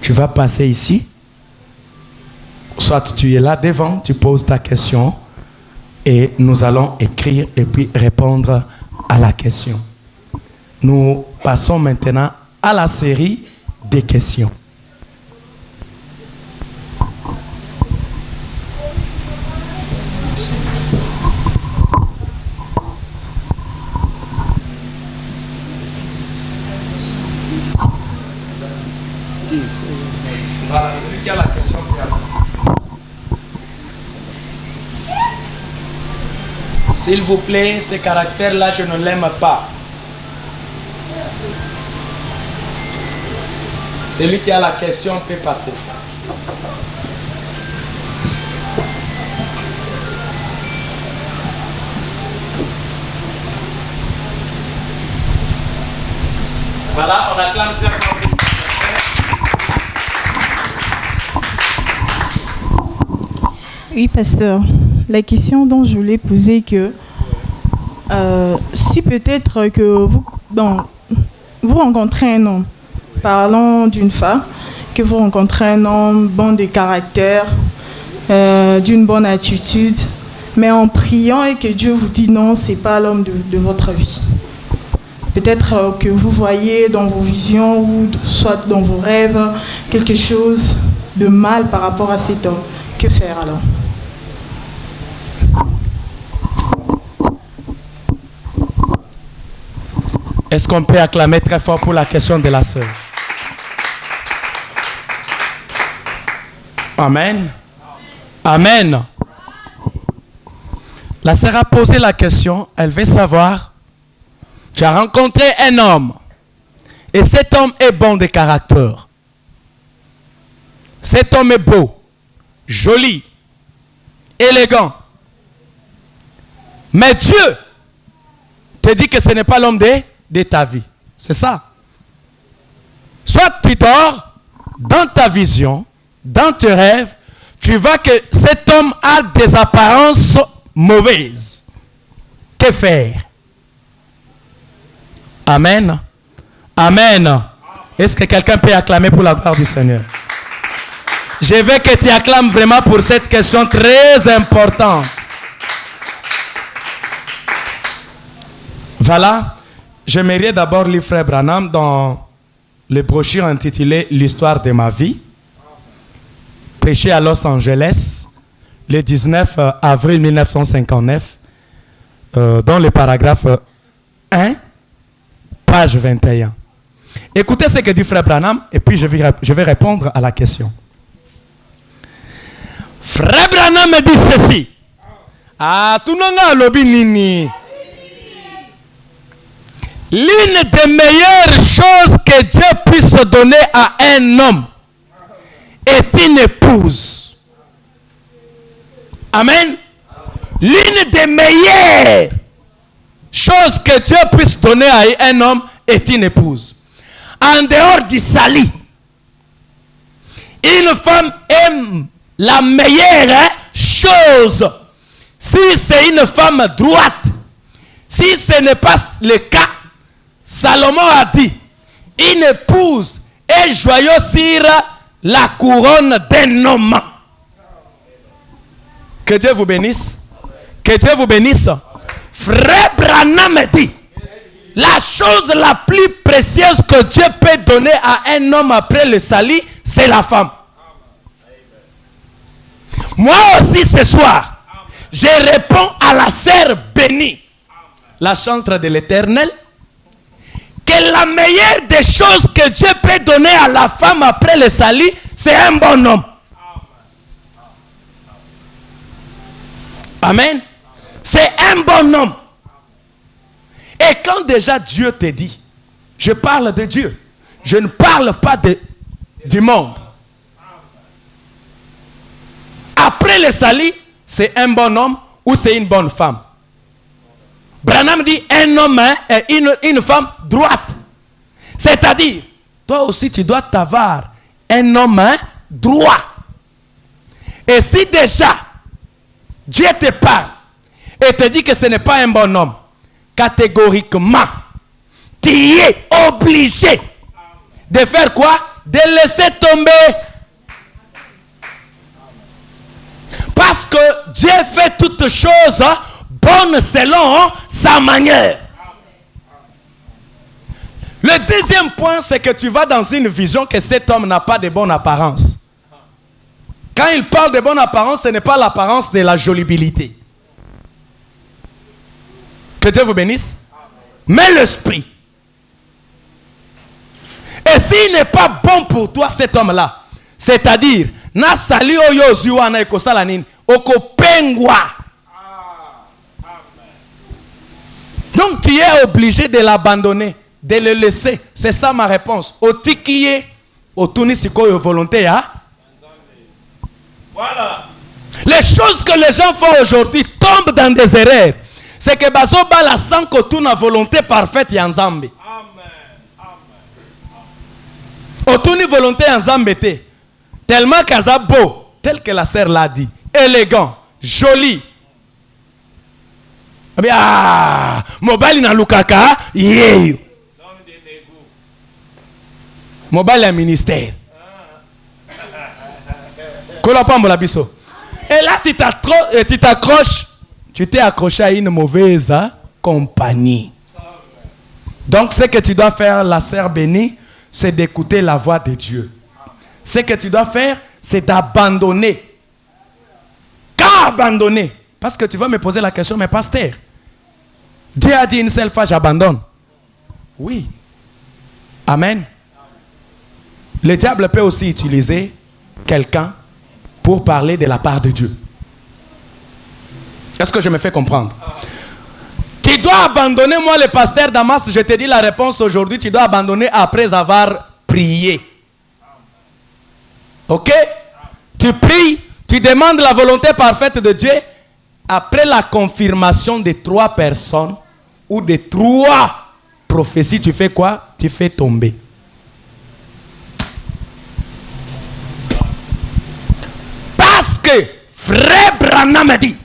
tu vas passer ici. Soit tu es là devant, tu poses ta question et nous allons écrire et puis répondre à la question. Nous passons maintenant à la série des questions. Voilà, celui qui a la question qui a la question. S'il vous plaît, ce caractère-là, je ne l'aime pas. Celui qui a la question peut passer. Voilà, on acclame très fort. Oui, pasteur. La question dont je voulais poser que si peut-être que vous rencontrez un homme, parlons d'une femme, que vous rencontrez un homme bon de caractère, d'une bonne attitude, mais en priant et que Dieu vous dit non, c'est pas l'homme de votre vie. Peut-être que vous voyez dans vos visions ou soit dans vos rêves quelque chose de mal par rapport à cet homme. Que faire alors? Est-ce qu'on peut acclamer très fort pour la question de la sœur? Amen. Amen. La sœur a posé la question, elle veut savoir, tu as rencontré un homme et cet homme est bon de caractère. Cet homme est beau, joli, élégant. Mais Dieu te dit que ce n'est pas l'homme de ta vie. C'est ça. Soit tu dors dans ta vision, dans tes rêves, tu vois que cet homme a des apparences mauvaises. Que faire? Amen. Amen. Est-ce que quelqu'un peut acclamer pour la gloire du Seigneur? Je veux que tu acclames vraiment pour cette question très importante. Voilà. J'aimerais d'abord lire Frère Branham dans le brochure intitulé L'histoire de ma vie, prêché à Los Angeles le 19 avril 1959, dans le paragraphe 1, page 21. Écoutez ce que dit Frère Branham et puis je vais répondre à la question. Frère Branham me dit ceci. Ah, tout le monde lobi nini. L'une des meilleures choses que Dieu puisse donner à un homme est une épouse. Amen. L'une des meilleures choses que Dieu puisse donner à un homme est une épouse. En dehors du sali, une femme aime la meilleure chose. Si c'est une femme droite, si ce n'est pas le cas, Salomon a dit, une épouse est joyeuse sur la couronne d'un homme. Que Dieu vous bénisse. Que Dieu vous bénisse. Frère Branham dit, la chose la plus précieuse que Dieu peut donner à un homme après le salut, c'est la femme. Moi aussi ce soir, je réponds à la sœur bénie, la chantre de l'Éternel, que la meilleure des choses que Dieu peut donner à la femme après le salut, c'est un bon homme. Amen. C'est un bon homme. Et quand déjà Dieu te dit, je parle de Dieu, je ne parle pas du monde. Après le salut, c'est un bon homme ou c'est une bonne femme. Branham dit un homme et une femme droite. C'est-à-dire, toi aussi tu dois avoir un homme droit. Et si déjà Dieu te parle et te dit que ce n'est pas un bon homme, catégoriquement, tu es obligé de faire quoi? De laisser tomber. Parce que Dieu fait toutes choses bonnes selon sa manière. Le deuxième point, c'est que tu vas dans une vision que cet homme n'a pas de bonne apparence. Quand il parle de bonne apparence, ce n'est pas l'apparence de la jolibilité. Que Dieu vous bénisse. Mais l'esprit. Et s'il n'est pas bon pour toi, cet homme-là, c'est-à-dire, na sali oyo ziwa na ekosala nini, okopengwa. Donc tu es obligé de l'abandonner, de le laisser. C'est ça ma réponse. Otikiye, otunisiko volonté, hein? Voilà. Les choses que les gens font aujourd'hui tombent dans des erreurs. C'est que bazoba la sang que na volonté parfaite yanzambe. Amen. Otuni volonté yanzambe te. Tellement qu'aza beau, tel que la sœur l'a dit, élégant, joli. Ah, mobile na lukaka, yeyo. Mobile à ministère. Et là, tu t'accroches. Tu t'es accroché à une mauvaise compagnie. Donc, ce que tu dois faire, la sœur bénie, c'est d'écouter la voix de Dieu. Ce que tu dois faire, c'est d'abandonner. Quand abandonner? Parce que tu vas me poser la question, mais pasteur, Dieu a dit une seule fois, j'abandonne. Oui. Amen. Le diable peut aussi utiliser quelqu'un pour parler de la part de Dieu. Est-ce que je me fais comprendre? Tu dois abandonner, moi le pasteur Damas, je te dis la réponse aujourd'hui, tu dois abandonner après avoir prié. Ok? Tu pries, tu demandes la volonté parfaite de Dieu. Après la confirmation de 3 personnes ou de 3 prophéties, tu fais quoi? Tu fais tomber. Parce que Frère Branham dit,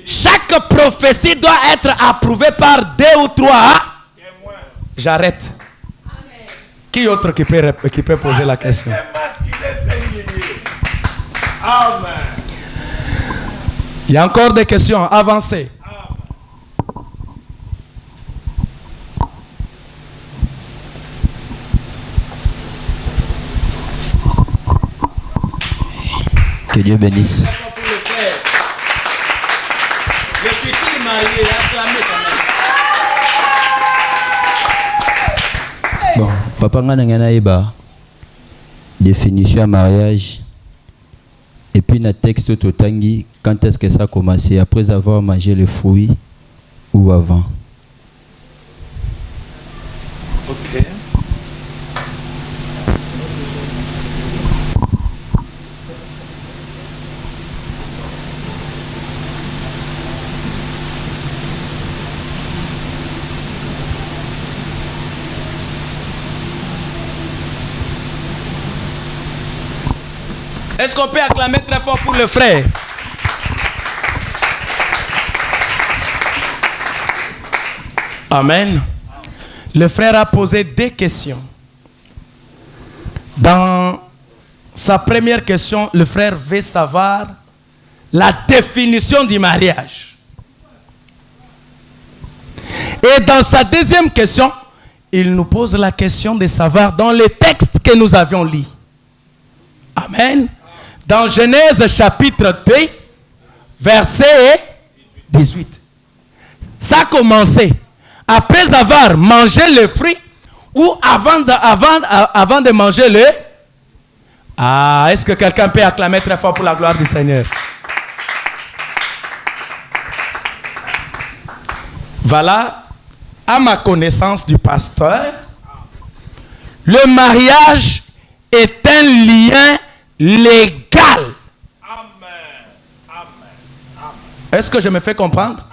chaque prophétie doit être approuvée par 2 ou 3 J'arrête. Qui autre qui peut poser la question? Amen. Il y a encore des questions. Avancez. Que Dieu bénisse. Le futur marié, acclamez quand même. Bon, papa ngana eba définition à mariage et puis na texte totangi quand est-ce que ça a commencé, après avoir mangé le fruit ou avant. Ok. Est-ce qu'on peut acclamer très fort pour le frère? Amen. Le frère a posé deux questions. Dans sa première question, le frère veut savoir la définition du mariage. Et dans sa deuxième question, il nous pose la question de savoir dans les textes que nous avions lus. Amen. Dans Genèse chapitre 2, verset 18. Ça a commencé après avoir mangé le fruit ou avant de manger le... Ah, est-ce que quelqu'un peut acclamer très fort pour la gloire du Seigneur? Voilà, à ma connaissance du pasteur, le mariage est un lien légal. Est-ce que je me fais comprendre?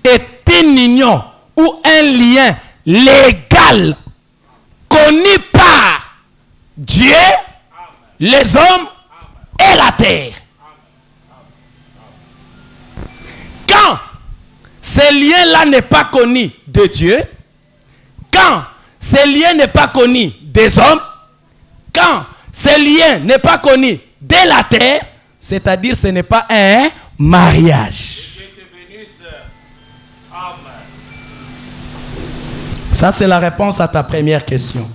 Est une union ou un lien légal connu par Dieu, les hommes et la terre. Quand ce lien-là n'est pas connu de Dieu, quand ce lien n'est pas connu des hommes, quand ce lien n'est pas connu de la terre, c'est-à-dire ce n'est pas un mariage. Ça, c'est la réponse à ta première question.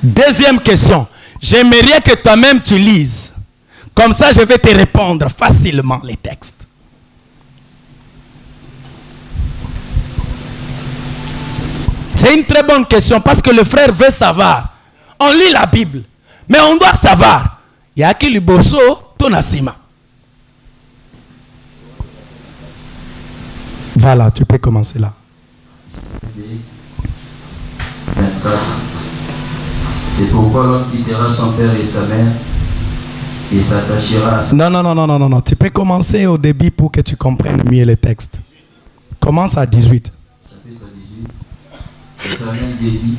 Deuxième question. J'aimerais que toi-même tu lises. Comme ça, je vais te répondre facilement les textes. C'est une très bonne question parce que le frère veut savoir. On lit la Bible, mais on doit savoir. Il y a qui le bosso, ton asima. Voilà, tu peux commencer là. 24. C'est pourquoi l'homme quittera son père et sa mère et s'attachera à sa... Non. Tu peux commencer au début pour que tu comprennes mieux les textes. Commence à 18. Chapitre 18. L'Éternel dit,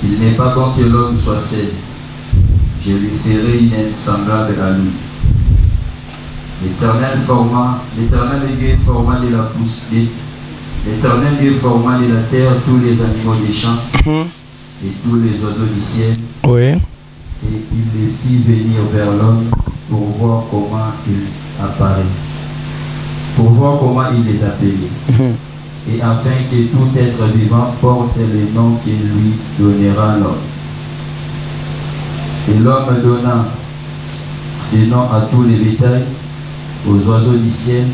il n'est pas bon que l'homme soit seul. Je lui ferai une aide semblable à lui. L'Éternel Dieu forma de la pousse. L'Éternel Dieu forma de la terre tous les animaux des champs et tous les oiseaux du ciel. Oui. Et il les fit venir vers l'homme pour voir comment il apparaît, pour voir comment il les appelait. Et afin que tout être vivant porte les noms qu'il lui donnera l'homme. Et l'homme donna des noms à tous les bétails, aux oiseaux du ciel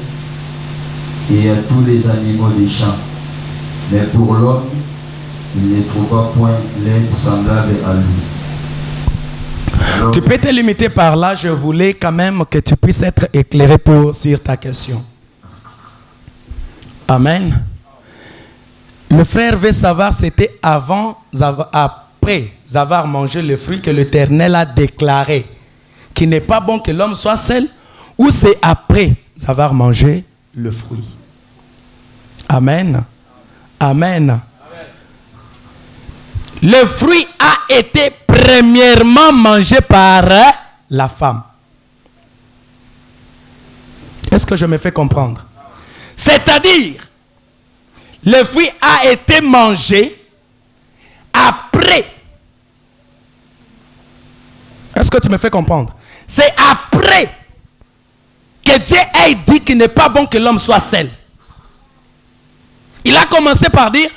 et à tous les animaux des champs. Mais pour l'homme, il ne trouva point l'aide semblable à lui. Alors, tu peux te limiter par là. Je voulais quand même que tu puisses être éclairé sur ta question. Amen. Le frère veut savoir si c'était après avoir mangé le fruit que l'Éternel a déclaré qu'il n'est pas bon que l'homme soit seul, ou c'est après avoir mangé le fruit. Amen. Amen. Le fruit a été premièrement mangé par la femme. Est-ce que je me fais comprendre? C'est-à-dire, le fruit a été mangé après. Est-ce que tu me fais comprendre? C'est après que Dieu ait dit qu'il n'est pas bon que l'homme soit seul. Il a commencé par dire,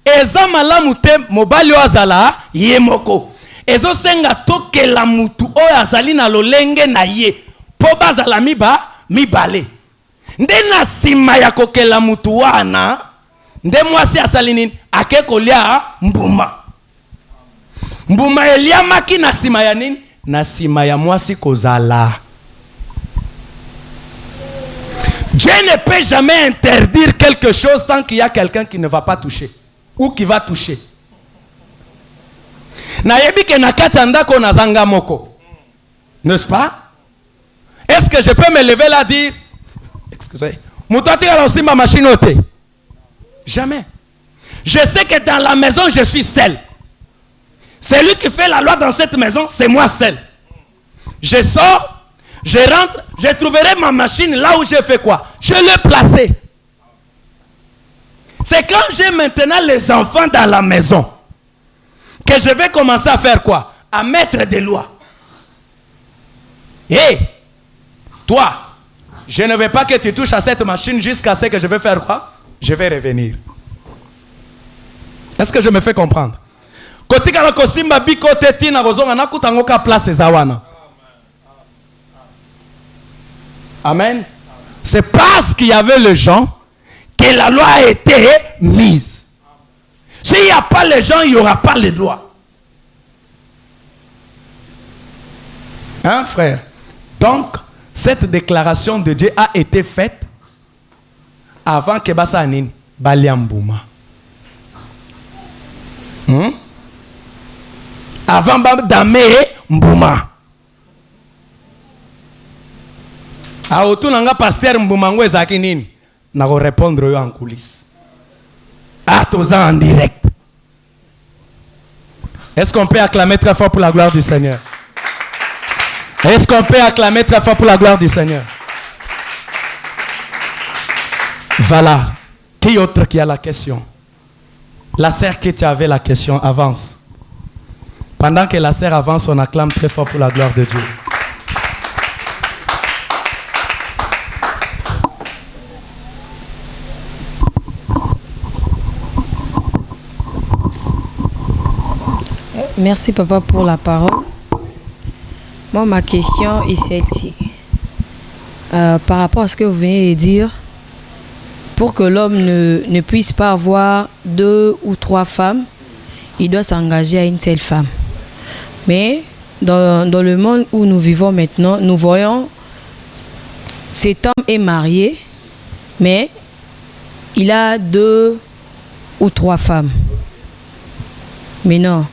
Eza malamute mobali azala yemoko. ezo senga tokela mutu oyo azali na lolenge na ye po bazala mibale. Nde na sima ya kokela mutu wana nde mwasi asali nini ake kolia mbuma. Mbuma eliamaki na sima ya nini? Na sima ya mwasi kozala. Dieu ne peut jamais interdire quelque chose tant qu'il y a quelqu'un qui ne va pas toucher ou qui va toucher. Nayebi ke nakata ndako nazanga moko. N'est-ce pas? Est-ce que je peux me lever là dire excusez, mutati ala osimba machine ote? Jamais. Je sais que dans la maison je suis seul. Celui qui fait la loi dans cette maison, c'est moi seul. Je sors, je rentre, je trouverai ma machine là où j'ai fait quoi? Je l'ai placée. C'est quand j'ai maintenant les enfants dans la maison que je vais commencer à faire quoi? À mettre des lois. Et toi, je ne veux pas que tu touches à cette machine jusqu'à ce que je vais faire quoi? Je vais revenir. Est-ce que je me fais comprendre? Amen. C'est parce qu'il y avait les gens que la loi a été mise. S'il n'y a pas les gens, il n'y aura pas les lois. Hein, frère? Donc, cette déclaration de Dieu a été faite avant que Bassanin Baliambouma. Avant Dame Mbouma. A autour nanga pasteur Mbouma ngo ezaki nini? Na ko répondre yo en coulisses. Ah, tous en direct. Est-ce qu'on peut acclamer très fort pour la gloire du Seigneur? Est-ce qu'on peut acclamer très fort pour la gloire du Seigneur? Voilà. Qui autre qui a la question? La sœur qui avait la question, avance. Pendant que la sœur avance, on acclame très fort pour la gloire de Dieu. Merci papa pour la parole. Moi, ma question est celle-ci. Par rapport à ce que vous venez de dire, pour que l'homme ne puisse pas avoir 2 ou 3 femmes, il doit s'engager à une seule femme. Mais dans le monde où nous vivons maintenant, nous voyons cet homme est marié, mais il a 2 ou 3 femmes. Mais non.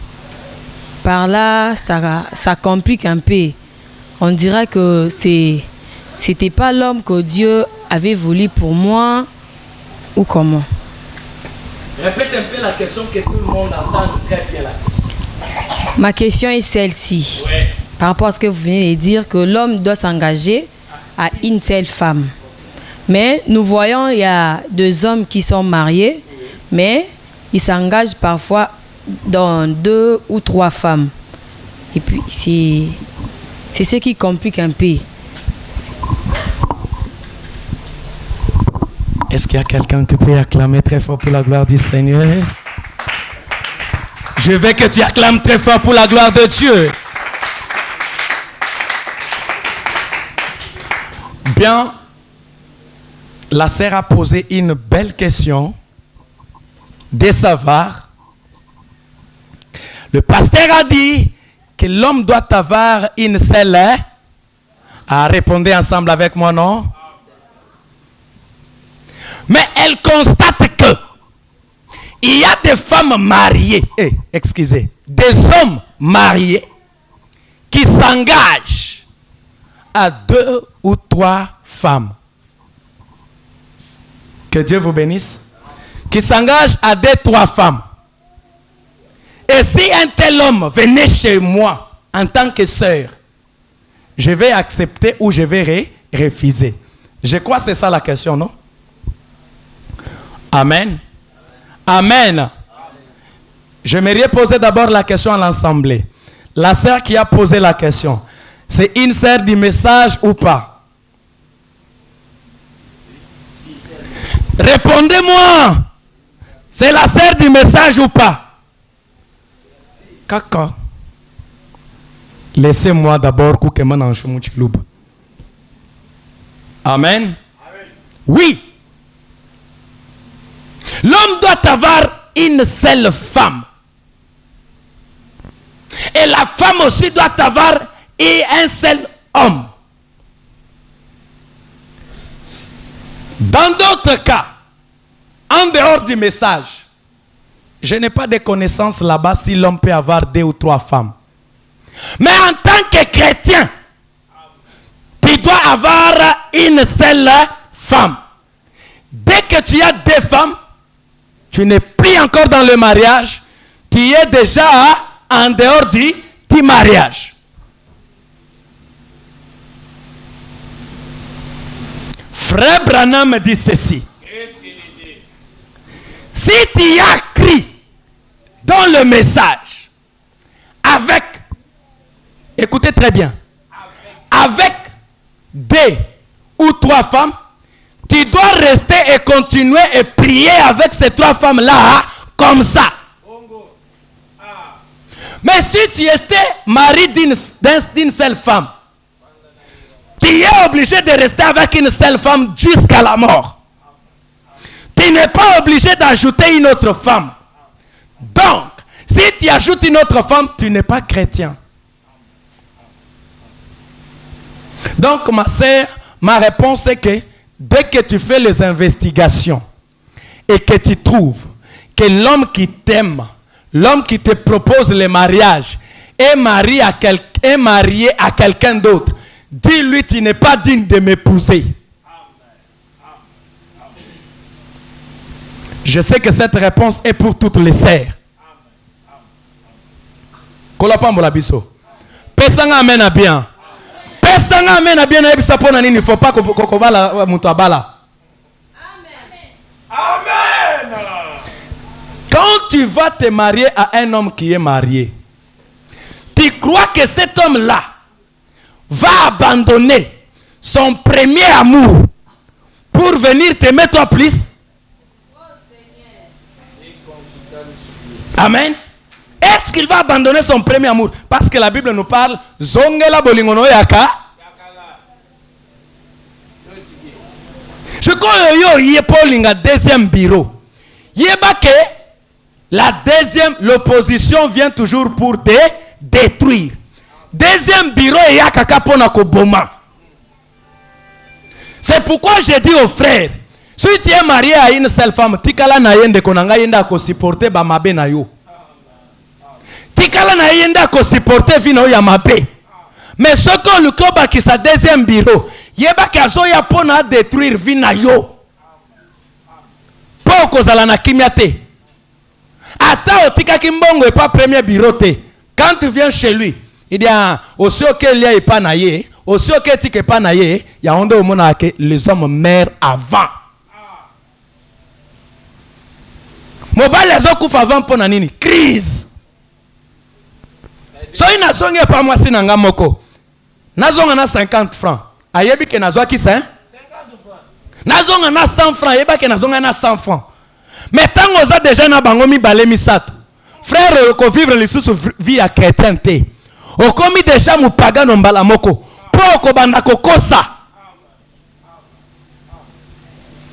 Par là, ça complique un peu. On dirait que c'était pas l'homme que Dieu avait voulu pour moi, ou comment? Répète un peu la question que tout le monde entend très bien la question. Ma question est celle-ci. Ouais. Par rapport à ce que vous venez de dire, que l'homme doit s'engager à une seule femme. Mais nous voyons, il y a 2 hommes qui sont mariés, mais ils s'engagent parfois dans 2 ou 3 femmes. Et puis, c'est ce qui complique un peu. Est-ce qu'il y a quelqu'un qui peut acclamer très fort pour la gloire du Seigneur? Je veux que tu acclames très fort pour la gloire de Dieu. Bien, la sœur a posé une belle question de savoir. Le pasteur a dit que l'homme doit avoir une seule. Répondez ensemble avec moi, non? Mais elle constate que il y a des femmes mariées, des hommes mariés qui s'engagent à 2 ou 3 femmes. Que Dieu vous bénisse. Qui s'engagent à 2 ou 3 femmes. Et si un tel homme venait chez moi en tant que sœur, je vais accepter ou je vais refuser. Je crois que c'est ça la question, non? Amen. Amen. J'aimerais poser d'abord la question à l'assemblée. La sœur qui a posé la question, c'est une sœur du message ou pas? Répondez-moi. C'est la sœur du message ou pas? Caca. Laissez-moi d'abord Koukeman en Chumuchiloub. Amen. Oui. L'homme doit avoir une seule femme. Et la femme aussi doit avoir un seul homme. Dans d'autres cas, en dehors du message, je n'ai pas de connaissances là-bas si l'homme peut avoir 2 ou 3 femmes. Mais en tant que chrétien, tu dois avoir une seule femme. Dès que tu as 2 femmes, tu n'es plus encore dans le mariage, tu es déjà en dehors du mariage. Frère Branham dit ceci. Si tu as cru dans le message avec, écoutez très bien, avec 2 ou 3 femmes, tu dois rester et continuer et prier avec ces 3 femmes-là comme ça. Mais si tu étais mari d'une seule femme, tu es obligé de rester avec une seule femme jusqu'à la mort. Tu n'es pas obligé d'ajouter une autre femme. Donc, si tu ajoutes une autre femme, tu n'es pas chrétien. Donc, ma sœur, ma réponse est que dès que tu fais les investigations et que tu trouves que l'homme qui t'aime, l'homme qui te propose le mariage est marié à quelqu'un d'autre, dis-lui, tu n'es pas digne de m'épouser. Je sais que cette réponse est pour toutes les sœurs. Kolapambola biso. Pesanga amen à bien. Pesanga amen à bien na ebisa pona nini, il ne faut pas kokobala mutu abala. Amen. Quand tu vas te marier à un homme qui est marié, tu crois que cet homme-là va abandonner son premier amour pour venir t'aimer toi plus? Amen. Est-ce qu'il va abandonner son premier amour? Parce que la Bible nous parle Zongela bolingono yaka. Je crois que y a Paulinga deuxième bureau. Yeba que l'opposition vient toujours pour te détruire. Deuxième bureau et yakaka pona ko boma. C'est pourquoi j'ai dit aux frères, si tu es marié à une seule femme, tikala na yende konanga yenda ko supporter ba mabe na yo. Tikala na yenda ko supporter vino ya mabe. Mais ce que le koba qui sa deuxième bureau, yeba kazo ya pona détruire vina yo. Poko zala na kimiate. Ata otika kimbongo et pas premier bureau te. Quand tu viens chez lui, il dit aussi ok il y a pas naie, aussi ok tike pas naie, ya onde au mona que les hommes meurent avant. Mobile les hommes avant pour nini crise. So ina songe pa moi sinanga moko. Nazonga na 50 francs. Ayebi ke nazwa ki 50 francs. Nazonga na 100 francs, yeba ke nazonga na 100 francs. Mais tant que vous déjà na bango mi balé mi sato. Frère ko vivre les sous vie à chrétienté. O komi déjà mu pagano mbala moko. Po ko banda kokosa.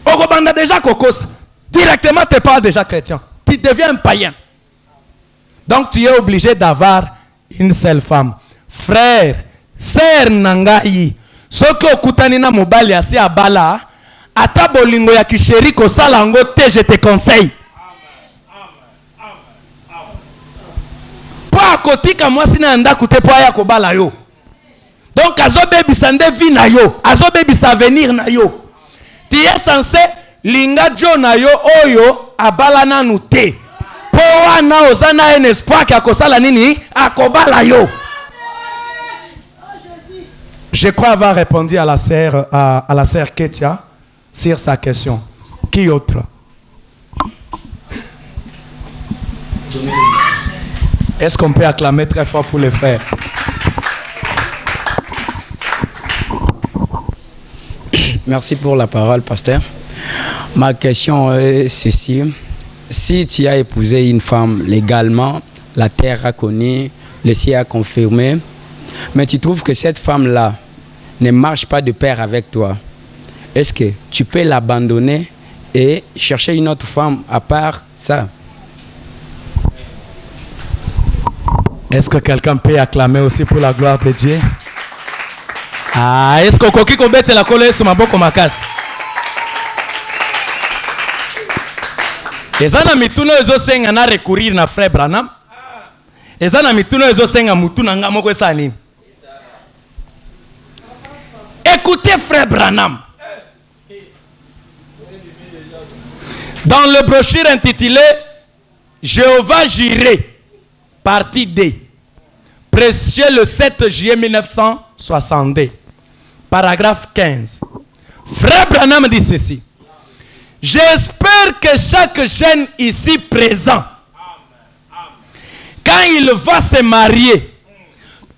O ko banda déjà kokosa. Directement tu n'es pas déjà chrétien. Tu deviens un païen. Donc tu es obligé d'avoir une seule femme. Frère, sœur nangai. Soko okutani na mobali asi abala. Ata bolingo ya kisheri ko salango te, je te conseille. Pa kotika mwasi na anda kute po ya kobala yo. Donc azo bebi sande vi na yo, azo bebi sa avenir na yo. Tu es censé linga jo na yo oyo abala nanu te. Po wana ozana un espoir ki akosala nini akobala yo. Je crois avoir répondu à la sœur Ketia sur sa question. Qui autre? Est-ce qu'on peut acclamer très fort pour les frères? Merci pour la parole, pasteur. Ma question est ceci. Si tu as épousé une femme légalement, la terre a connu, le ciel a confirmé, mais tu trouves que cette femme-là ne marche pas de pair avec toi, est-ce que tu peux l'abandonner et chercher une autre femme à part ça? Est-ce que quelqu'un peut acclamer aussi pour la gloire de Dieu? Ah, est-ce que koki ko bete la kole sur maboko makasi? Ezana mituno ezo senga na recourir na frère Branham. Ezana mituno ezo senga mutuna nga moko esani. Écoutez frère Branham. Dans le brochure intitulé Jéhovah Jireh, partie D, prêché le 7 juillet 1962, paragraphe 15. Frère Branham dit ceci. J'espère que chaque jeune ici présent, quand il va se marier,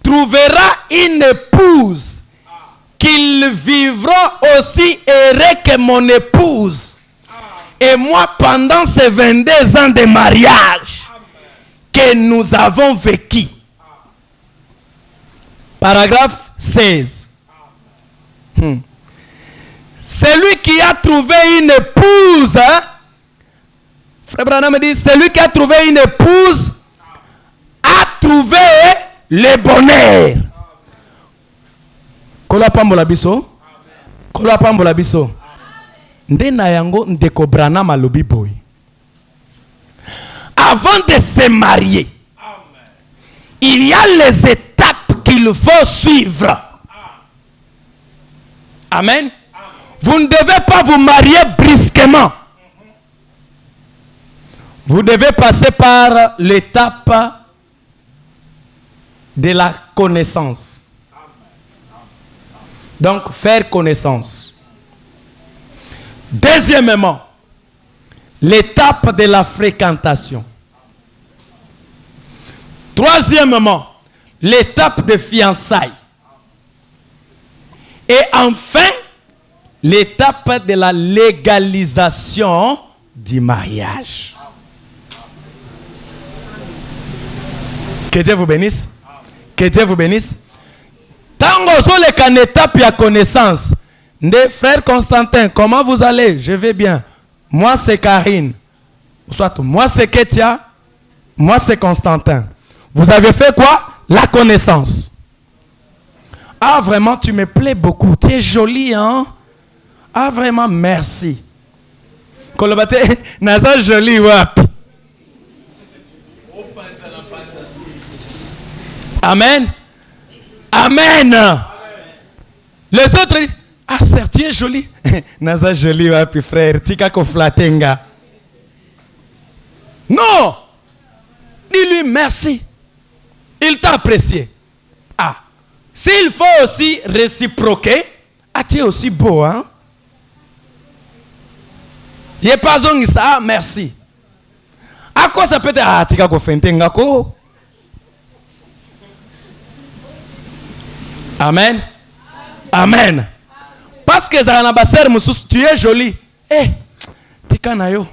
trouvera une épouse qu'il vivra aussi heureux que mon épouse. Et moi, pendant ces 22 ans de mariage que nous avons vécu. Paragraphe 16. Celui qui a trouvé une épouse, hein? Frère Branham me dit, celui qui a trouvé une épouse a trouvé le bonheur. Kola pambola biso. Kola pambola biso. Ndena yango ndeko Branham alobi boy. Avant de se marier, il y a les étapes qu'il faut suivre. Amen. Vous ne devez pas vous marier brusquement. Vous devez passer par l'étape de la connaissance. Donc, faire connaissance. Deuxièmement, l'étape de la fréquentation. Troisièmement, l'étape de fiançailles. Et enfin, l'étape de la légalisation du mariage. Que Dieu vous bénisse. Que Dieu vous bénisse. Tango sur les étape de connaissance. Des frères Constantin, comment vous allez? Je vais bien. Moi c'est Karine. Soit moi c'est Ketia. Moi c'est Constantin. Vous avez fait quoi? La connaissance. Ah vraiment tu me plais beaucoup. Tu es jolie hein? Ah vraiment merci. Kolobate naza jolie wapi. Amen. Amen. Les autres disent, ah certes tu es jolie. Naza jolie wapi frère. Tika ko flatenga. Non. Dis-lui merci. Il t'a apprécié. Ah. S'il faut aussi réciproquer, ah tu es aussi beau hein. Il n'est pas un ça, merci. À quoi ça peut être? Ah, tika ko fentenga ko. Amen. Amen. Parce que Zanabaser Moussous, tu es jolie. Eh, tika na yo.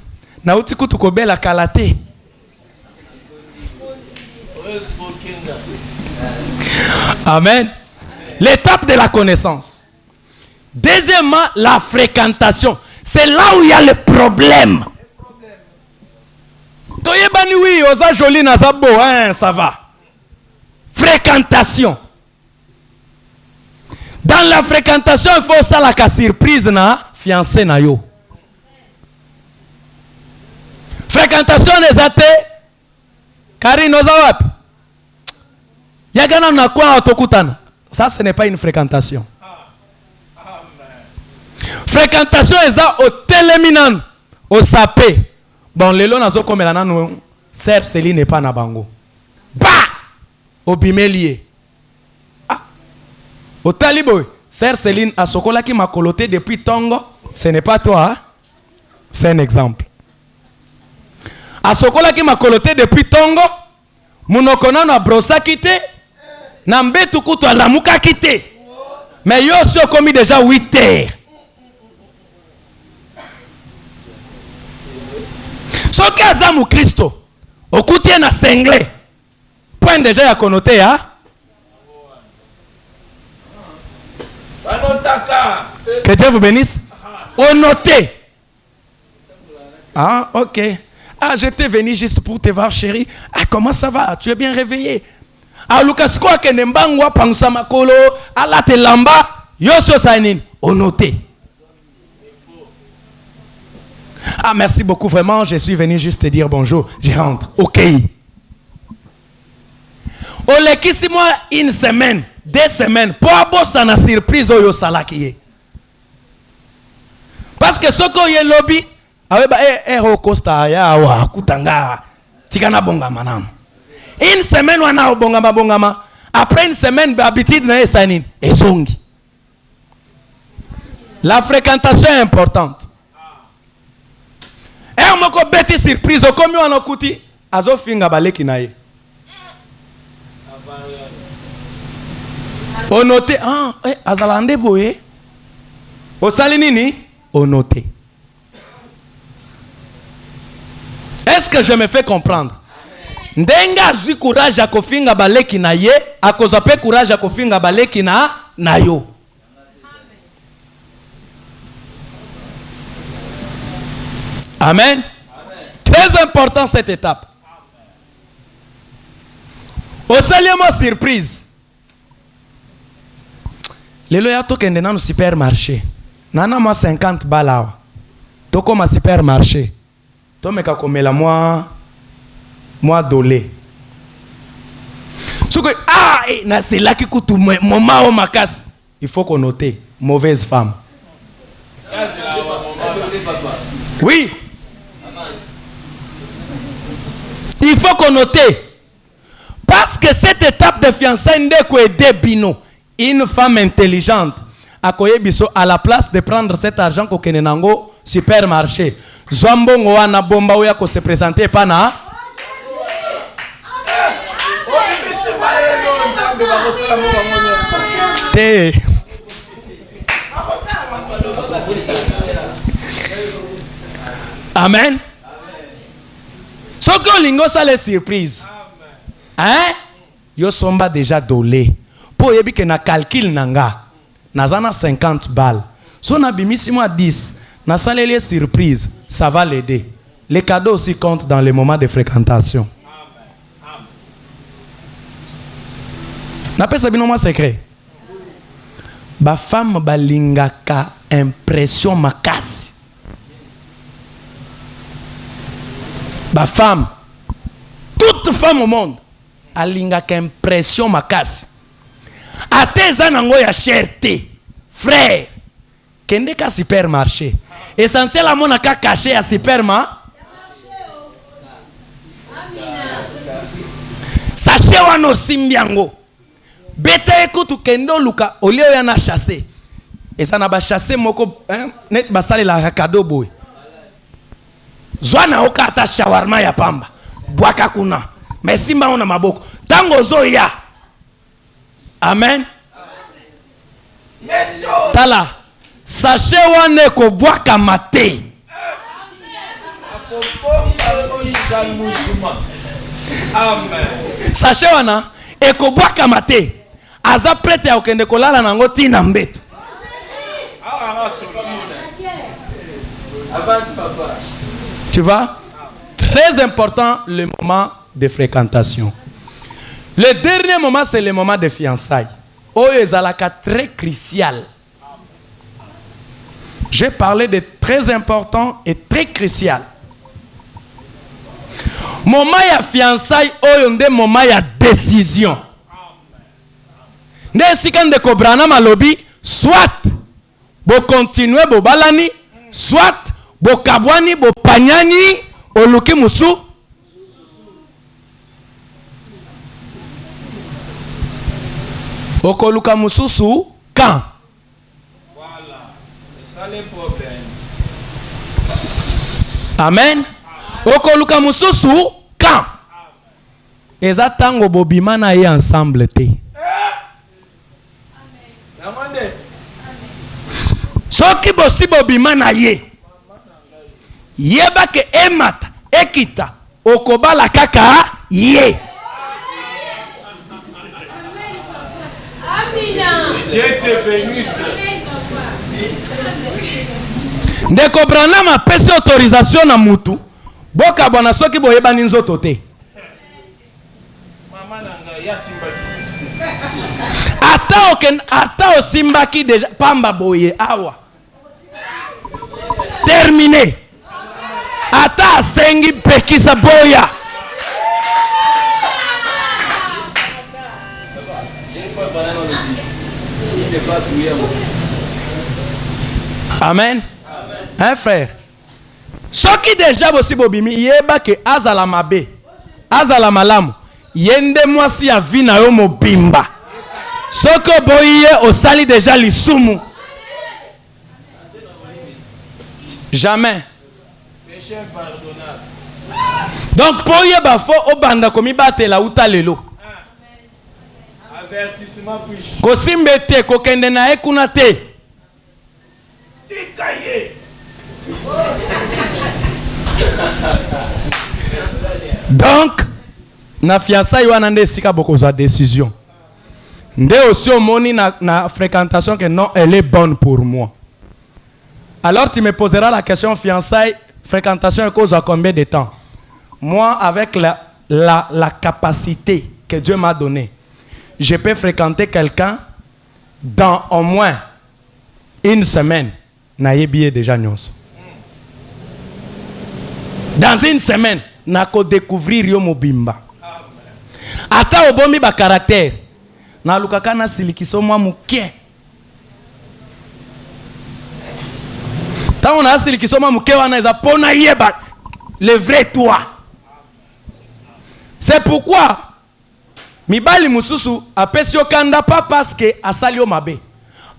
Na utiku tuko bela kalate. Amen. L'étape de la connaissance. Deuxièmement, la fréquentation. C'est là où il y a le problème. Toyebani oui, osa joli na zabo, hein, ça va. Fréquentation. Dans la fréquentation, il faut ça la surprise na fiancé na yo. Fréquentation des athées. Karine ozawap. Yagana na kwa otokutana. Ça ce n'est pas une fréquentation. Fréquentation est ça au téléminan, au sapé. Bon, les lois nazo comme la nous, Sœur Céline n'est pas na bango. Bah, au bimélier. Ah, au taliboy. Sœur Céline a sokola qui m'a coloté depuis Tongo. Ce n'est pas toi, hein? C'est un exemple. A sokola qui m'a coloté depuis Tongo. Munokona na brosa quitté. Nambe tukutu la muka quitté. Mais yo so commis déjà 8 heures. Soki azamu Christo okutie na sengle point déjà ya connoté hein? Que Dieu vous bénisse. Honoté. Ah, ok. Ah, j'étais venu juste pour te voir, chérie. Ah, comment ça va? Tu es bien réveillé? Ah, Lucas, quoi que Nembangwa, Pangsamakolo, Allah te lamba, Yoso Sainin, honoté. Ah, merci beaucoup, vraiment. Je suis venu juste te dire bonjour. Je rentre. Ok. Olekisi-moi une semaine, 2 semaines. Pour avoir une surprise, Oyo Salakiye. Parce que ce qu'on y a lobby, Costa, ya Kutanga, Tikana Bongama. Une semaine, on a Bongama. Après une semaine, habitude na Sanin, et Zongi. La fréquentation est importante. Et on m'a bête surprise, comme on a écouté, Azo Finga Baleki nae. On note, ah, Azalande Boye, au Salinini, on note. Est-ce que je me fais comprendre? Ndenga zui courage à kofinga baleki na ye, à cause de courage à kofinga baleki na yo. Amen. Très important cette étape. Au salement surprise. Les loyaux tokende dans le supermarché. Nana moi 50 balles. Toko ma supermarché. To meka komela moi dolé. Ce que na c'est là qui coûte moment au makas. Il faut qu'on note mauvaise femme. Oui. Il faut qu'on note. Parce que cette étape de fiançailles n'est que débino. Une femme intelligente à la place de prendre cet argent qu'au Kenenango supermarché. Zambongo wana bomba oya ko se présenter pana. Te. Amen. Ce que lingo ça les surprises. Hein? Yo somba déjà dolé. Pour yebi que na calcul nanga. Nazana 50 balles. So na bimisi moi 10. Na salé les surprises. Ça va l'aider. Les cadeaux aussi comptent dans les moments de fréquentation. N'a pas sabino moi secret. Ba femme balingaka impression makasi. Ba femme, toute femme au monde, alingaka impression makasi. Ateza nango ya cherté, frère. Kende ka supermarché. Essentiel à mon aka caché à supermarché. Sachez wano simbiango. Beta écoute kendo luka olio yana chassé. Et ça n'a pas chassé moko net basale la cadeau boy. Zwana oka ata shawarma ya pamba. Bwaka kuna. Mais simba ona maboko. Tango zoya. Amen. Tala. Sachez wane ko bwaka mate. Amen. Sachez wana eko bwaka mate. Aza prête à okende kolala nango tina mbeto. Tu vois? Très important le moment de fréquentation. Le dernier moment, c'est le moment de fiançailles. Oyezalaka très crucial. J'ai parlé de très important et très crucial. Moment ya fiançailles, oyonde moment ya décision. Ne sikande kobrana malobi, soit bo continuer bo balani, soit bo kabwani bo panyani oluki musu. Okoluka mususu quand? Voilà, c'est ça le problème. Amen. Okoluka mususu quand? Eza tango bobima na ye ensemble te. Amen. Soki bosi bobima na ye. Yeba ke emata ekita okobala kaka ye. Dieu te bénisse. Ndeko Branham apesi autorisation na mutu. Boka bwana soki boyebani nzoto te. Ata osimbaki deja pamba boye awa. Terminé. Ata asengi pekisa boya. Amen. Hein frère? Soki déjà bosi bobimi yeba ke azala mabe. Azala malamu. Yende mwasi ya vina yo mobimba. Soko boye osali déjà lisumu. Jamais. Donc pour yeba fo obanda komi batela uta lelo. Avertissement puis. Kosimbe te kokende na ekuna te. Donc na fiançailles wana nde sika boko za décision. Nde aussi omoni na fréquentation que non, elle est bonne pour moi. Alors tu me poseras la question fiançailles, fréquentation cause à combien de temps? Moi avec la capacité que Dieu m'a donnée, je peux fréquenter quelqu'un dans au moins une semaine. Nayebi déjà nyonso. Dans une semaine, nako découvrir yo mobimba. Ata obomi ba caractère. Na lukaka na silikiso mwa muke. Ta on a silikiso mwa muke wana eza pona yeba le vrai toi. C'est pourquoi mibali mususu apesi okanda pas parce que asali yo mabe.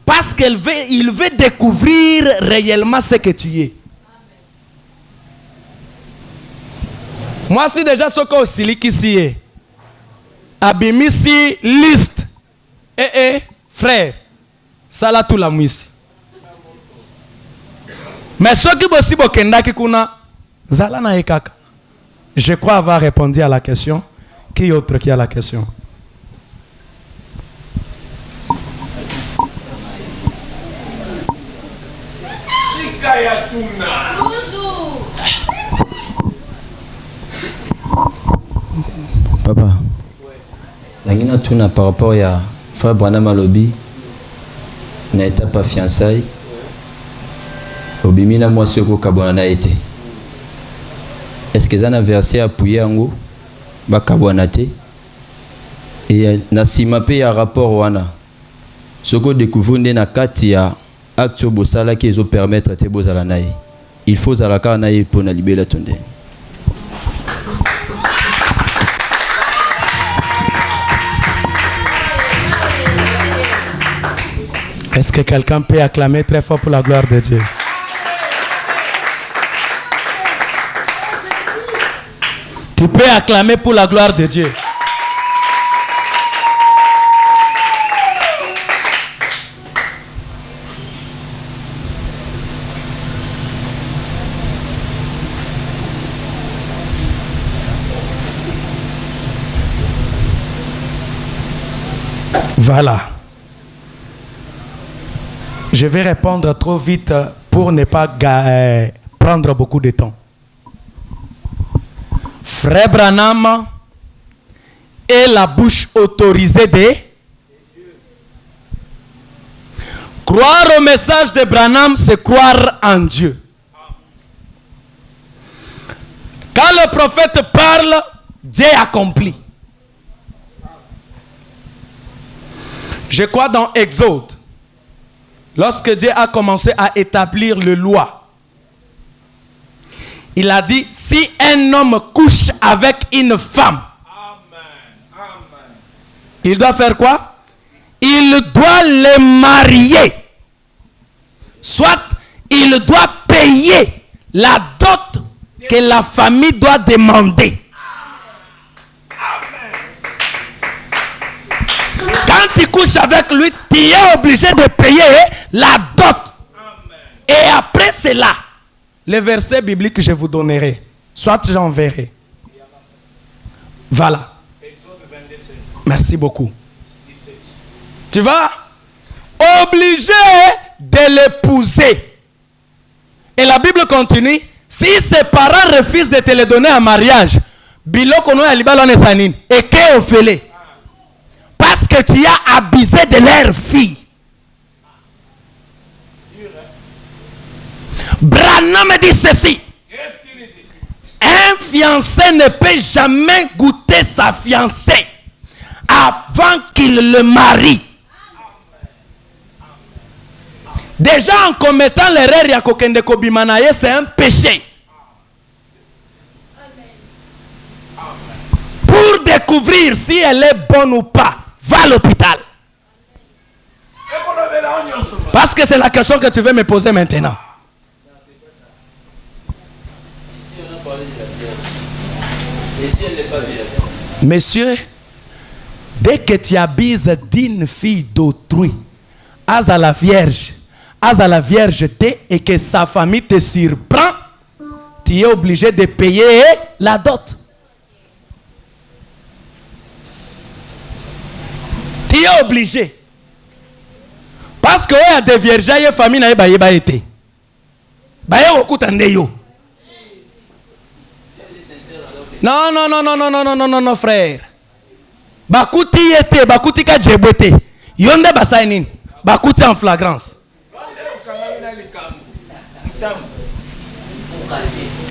Parce qu'il veut découvrir réellement ce que tu es. Moi, si déjà ce que aussi ici, abimisi liste. Frère, ça là tout la mouisse. Mais ce qui aussi bokenda ki kuna zala na ekaka. Je crois avoir répondu à la question. Qui autre qui a la question? Papa, nangina tuna par rapport à frère Branham alobi na étape fiançailles obimina mwasi ko kabona na été. Est-ce que ça na verset appuyé yango ba kabona te et na sima pe ya rapport wana soko découvrir na kati ya acte bosala qui zo permettre te bozala naï. Il faut zalaka naï pour na libérer tonde. Est-ce que quelqu'un peut acclamer très fort pour la gloire de Dieu? Tu peux acclamer pour la gloire de Dieu. Voilà. Je vais répondre trop vite pour ne pas prendre beaucoup de temps. Frère Branham est la bouche autorisée de Dieu. Croire au message de Branham, c'est croire en Dieu. Quand le prophète parle, Dieu accomplit. Je crois dans Exode. Lorsque Dieu a commencé à établir les lois, il a dit, si un homme couche avec une femme, il doit faire quoi? Il doit les marier. Soit il doit payer la dot que la famille doit demander. Quand tu couches avec lui, tu es obligé de payer la dot. Et après cela, le verset biblique que je vous donnerai, soit j'enverrai. Voilà. Merci beaucoup. Tu vas obligé de et l'épouser. Et la Bible continue, si ses parents refusent de te le donner en mariage, et qu'est Ophélie? Parce que tu as abusé de leur fille. Branham me dit ceci. Un fiancé ne peut jamais goûter sa fiancée avant qu'il le marie. Déjà en commettant l'erreur ya kokende kobimanaye, c'est un péché. Pour découvrir si elle est bonne ou pas, va à l'hôpital. Parce que c'est la question que tu veux me poser maintenant. Monsieur, dès que tu abuses d'une fille d'autrui, à la viergeté et que sa famille te surprend, tu es obligé de payer la dot. Tu es obligé. Parce que il y a des vierges, il y a des familles qui ont été. Non, non, non, non, non, non, non, non, non, non, frère. Bakuti yete, bakuti ka djebete. Yonde basainin. Bakuti en flagrance.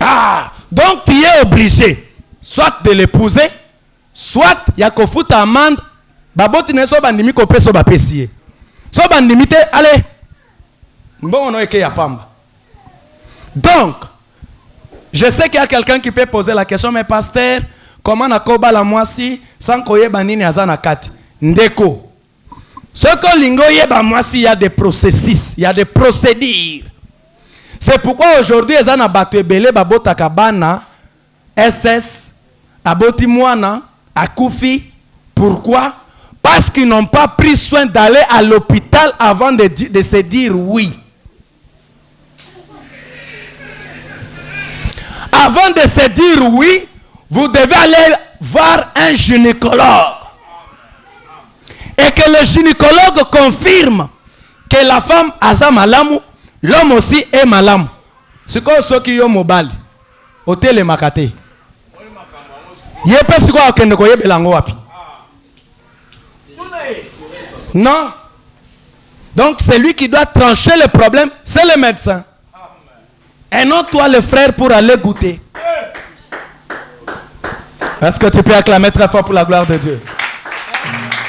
Ah, donc tu es obligé soit de l'épouser, soit yakofuta amande. Baboti ne so bandimi ko peso ba pesie. So bandimi te, allez. Bon on eke ya pamba. Donc je sais qu'il y a quelqu'un qui peut poser la question, mais pasteur, comment nakoba la moisi sans koye banini azana kati? Ndeko. Ce que lingo yeba moisi, il y a des processus, il y a des procédures. C'est pourquoi aujourd'hui ils ont battu belé babota kabana SS aboti mwana akufi. Pourquoi? Parce qu'ils n'ont pas pris soin d'aller à l'hôpital avant de se dire oui. Avant de se dire oui, vous devez aller voir un gynécologue. Et que le gynécologue confirme que la femme a malamu, l'homme aussi est malamu. C'est comme ceux qui ont mobile. Hôtel et makate. Yepes quoi okende ko yebelango wapi? Non. Donc c'est lui qui doit trancher le problème, c'est le médecin. Et non toi le frère pour aller goûter. Est-ce que tu peux acclamer très fort pour la gloire de Dieu?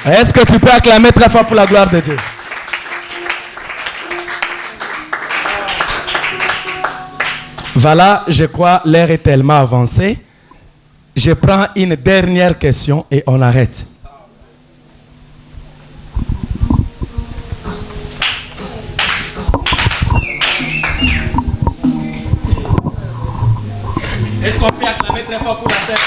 Est-ce que tu peux acclamer très fort pour la gloire de Dieu? Voilà, je crois l'heure est tellement avancée. Je prends une dernière question et on arrête. Est-ce qu'on peut acclamer très fort pour la fête?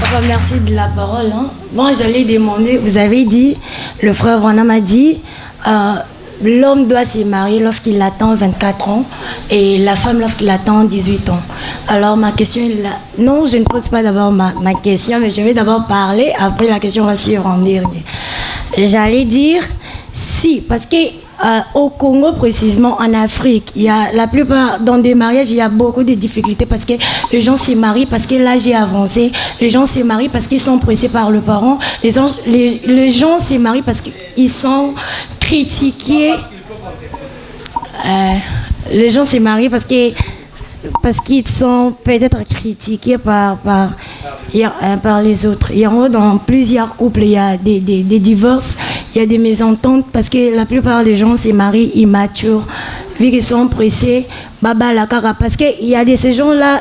Papa, merci de la parole. Bon, j'allais demander, vous avez dit, le frère Branham a dit, l'homme doit se marier lorsqu'il attend 24 ans et la femme lorsqu'il attend 18 ans. Alors ma question est là. Non, je ne pose pas d'abord ma question, mais je vais d'abord parler, après la question va se rendre. J'allais dire, si, parce que au Congo précisément, en Afrique, il y a la plupart dans des mariages, il y a beaucoup de difficultés parce que les gens se marient parce que l'âge est avancé, les gens se marient parce qu'ils sont pressés par le parent, les gens se marient parce qu'ils sont critiqués. Les gens se marient parce qu'ils sont peut-être critiqués par les autres. Il y a dans plusieurs couples, il y a des divorces, il y a des mésententes parce que la plupart des gens se marient immatures, vu qu'ils sont pressés, baba la cara. Parce qu'il y a ces gens-là,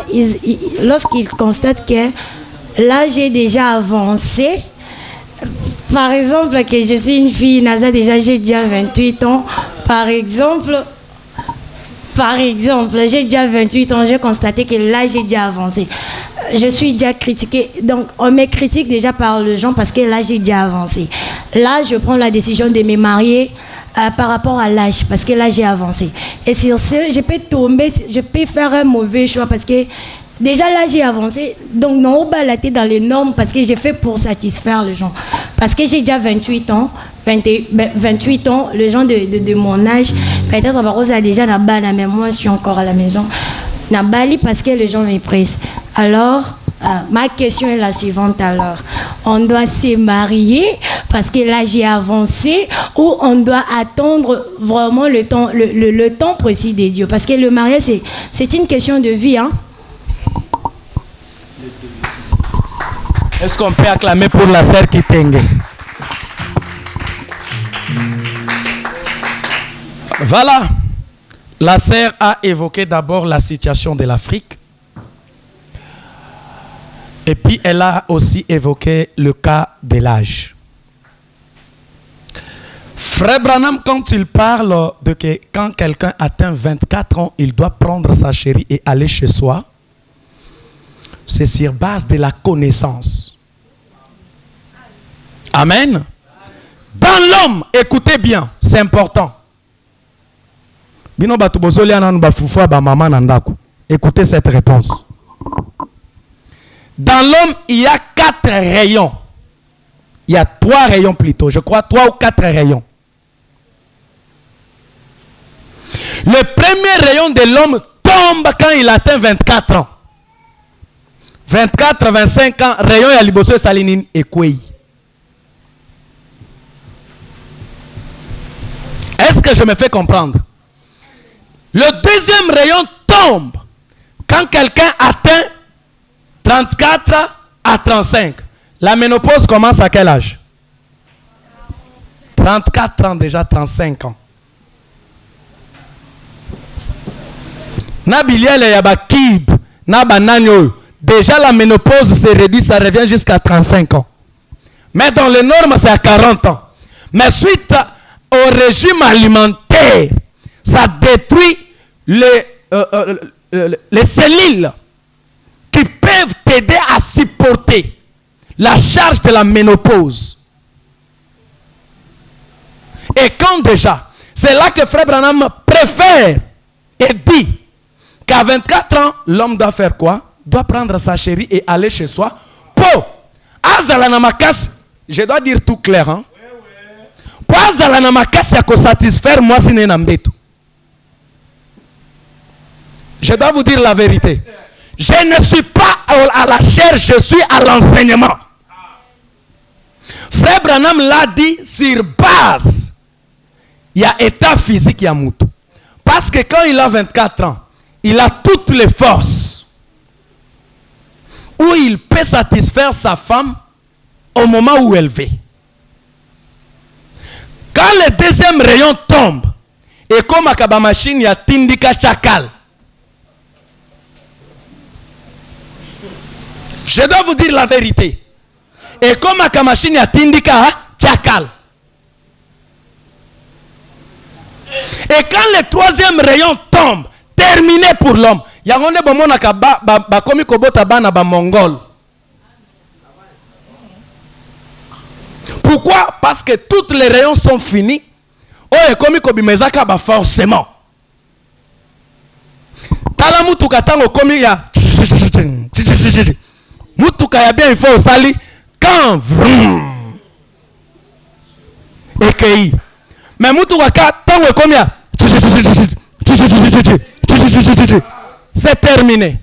lorsqu'ils constatent que l'âge est déjà avancé, par exemple, que je suis une fille, Naza déjà, j'ai déjà 28 ans, par exemple, j'ai déjà 28 ans, j'ai constaté que l'âge est déjà avancé. Je suis déjà critiquée. Donc, on me critique déjà par les gens parce que l'âge est déjà avancé. Là, je prends la décision de me marier par rapport à l'âge, parce que l'âge est avancé. Et sur ce, je peux faire un mauvais choix parce que déjà l'âge est avancé. Donc, non, on va dans les normes parce que j'ai fait pour satisfaire les gens. Parce que j'ai déjà 28 ans, 28 ans, les gens de mon âge, peut-être Barros a déjà la balle, mais moi je suis encore à la maison. Na bali parce que les gens me pressent. Alors, ma question est la suivante alors. On doit se marier parce que l'âge est avancé ou on doit attendre vraiment le temps précis de Dieu? Parce que le mariage, c'est une question de vie. Hein? Est-ce qu'on peut acclamer pour la sœur Kitenge? Voilà. La sœur a évoqué d'abord la situation de l'Afrique. Et puis elle a aussi évoqué le cas de l'âge. Frère Branham, quand il parle de que quand quelqu'un atteint 24 ans, il doit prendre sa chérie et aller chez soi, c'est sur base de la connaissance. Amen. Dans l'homme, écoutez bien, c'est important. Écoutez cette réponse. Dans l'homme, il y a 4 rayons. Il y a 3 rayons plutôt. Je crois 3 ou 4 rayons. Le premier rayon de l'homme tombe quand il atteint 24 ans. 24, 25 ans, rayon ya liboso salinine ekwei. Est-ce que je me fais comprendre? Le deuxième rayon tombe quand quelqu'un atteint 34 à 35. La ménopause commence à quel âge? 34 ans déjà, 35 ans. Déjà la ménopause se réduit, ça revient jusqu'à 35 ans. Mais dans les normes, c'est à 40 ans. Mais suite au régime alimentaire, ça détruit les cellules qui peuvent t'aider à supporter la charge de la ménopause. Et quand déjà, c'est là que Frère Branham préfère et dit qu'à 24 ans, l'homme doit faire quoi? Doit prendre sa chérie et aller chez soi pour je dois dire tout clair, hein? Pour satisfaire moi si je dois vous dire la vérité. Je ne suis pas à la chair, je suis à l'enseignement. Frère Branham l'a dit sur base. Il y a état physique, il y a moutou. Parce que quand il a 24 ans, il a toutes les forces où il peut satisfaire sa femme au moment où elle veut. Quand le deuxième rayon tombe, et comme à la machine, il y a Tindika Chakal. Je dois vous dire la vérité. Et comme à la machine, il y a Tindika Chakal. Et quand le troisième rayon tombe, terminé pour l'homme. Il y a un mongol. Pourquoi? Parce que tous les rayons sont finis. Oh, et comme forcément. Tala mutuka tango komi ya. Mutuka ya bien il faut sali quand et mais mutuka tango komi ya. C'est terminé.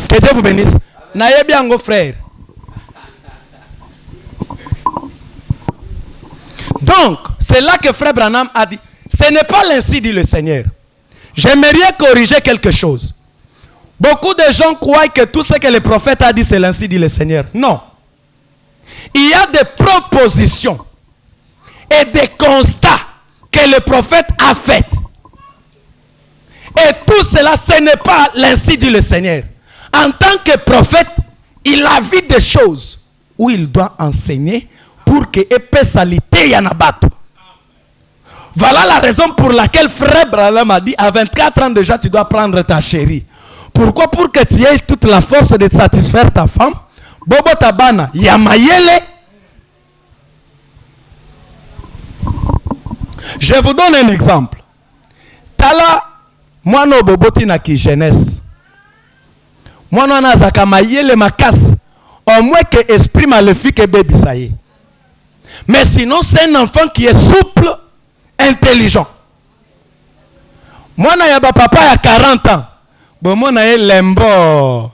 Que Dieu vous bénisse. N'ayez bien vos frères. Donc, c'est là que Frère Branham a dit, ce n'est pas l'ainsi dit le Seigneur. J'aimerais corriger quelque chose. Beaucoup de gens croient que tout ce que le prophète a dit, c'est l'ainsi dit le Seigneur. Non. Il y a des propositions et des constats que le prophète a fait. Et tout cela, ce n'est pas l'ainsi dit le Seigneur. En tant que prophète, il a vu des choses où il doit enseigner pour que épésalité yanabato. Voilà la raison pour laquelle Frère Branham a dit à 24 ans déjà tu dois prendre ta chérie. Pourquoi? Pour que tu aies toute la force de satisfaire ta femme. Bobo tabana yamayele. Je vous donne un exemple. Tala moi no boboti na ki jeunesse. Moi no na zaka mayele makas à moins que l'esprit maléfique et bébé ça y est. Mais sinon, c'est un enfant qui est souple, intelligent. Moi, je papa a 40 ans. Bon, moi, je suis lembo.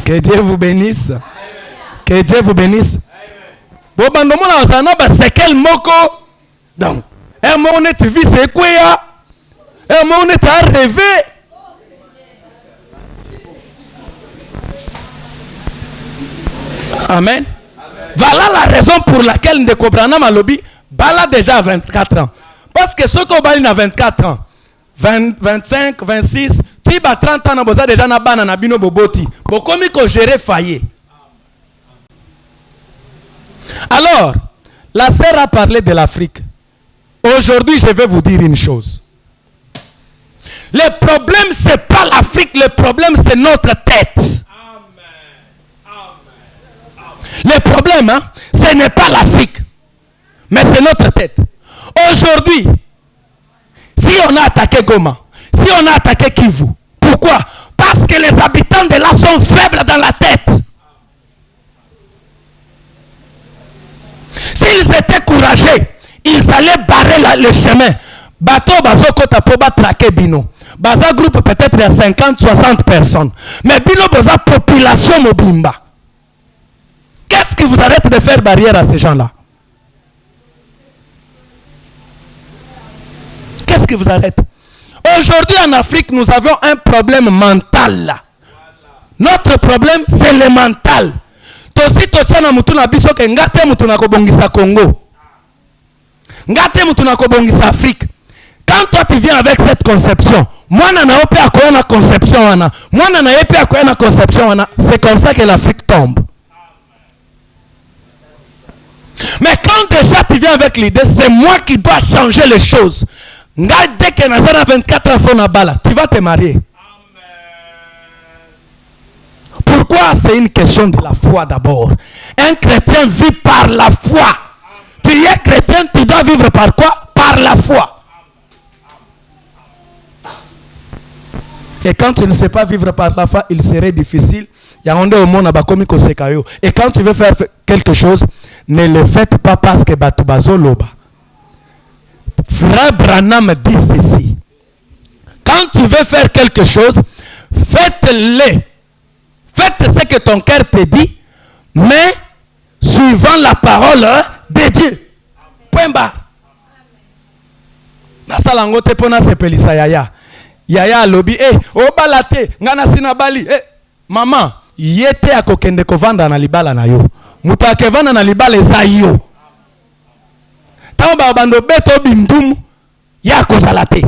Que Dieu vous bénisse. Que Dieu vous bénisse. Bon, c'est quel moko? Donc, un moment tu vis, c'est quoi? Un moment tu as rêvé. Amen. Voilà la raison pour laquelle nous comprenons ma lobby. Bala déjà à 24 ans. Parce que ceux qui ont à 24 ans, 20, 25, 26, tu as 30 ans, tu as déjà na banana bino boboti. Bon, comme il faut gérer faillir. Alors, la sœur a parlé de l'Afrique. Aujourd'hui, je vais vous dire une chose. Le problème, ce n'est pas l'Afrique, le problème, c'est notre tête. Le problème, hein, ce n'est pas l'Afrique, mais c'est notre tête. Aujourd'hui, si on a attaqué Goma, si on a attaqué Kivu, pourquoi? Parce que les habitants de là sont faibles dans la tête. S'ils étaient courageux, ils allaient barrer le chemin. Bateau, bazokota poba traquer bino. Baza groupe peut-être à 50, 60 personnes. Mais bino baza population mobimba. Qu'est-ce qui vous arrête de faire barrière à ces gens-là? Qu'est-ce qui vous arrête? Aujourd'hui en Afrique, nous avons un problème mental là. Notre problème, c'est le mental. Tosi tochana mutuna biso ke ngate mutuna kobongisa Congo. Ngate mutuna kobongisa Afrique. Quand toi tu viens avec cette conception, moi na ope akoya na conception wana, moi na epe akoya na conception wana, c'est comme ça que l'Afrique tombe. Mais quand déjà tu viens avec l'idée, c'est moi qui dois changer les choses. Dès que Nazara 24 ans na bala, tu vas te marier. Pourquoi? C'est une question de la foi d'abord. Un chrétien vit par la foi. Tu es chrétien, tu dois vivre par quoi? Par la foi. Et quand tu ne sais pas vivre par la foi, il serait difficile. Et quand tu veux faire quelque chose, ne le faites pas parce que Batubazo Loba. Frère Branham dit ceci. Quand tu veux faire quelque chose, faites-le. Faites ce que ton cœur te dit, mais suivant la parole de Dieu. Point barre. Nasalangote pona sepelisa yaya. Yaya lobi o balate ngana sina bali maman yete akokende kovanda na libala na yo. Mutu akevanda na libala eza yo. Tamba bando beto bindumu ya kozalate.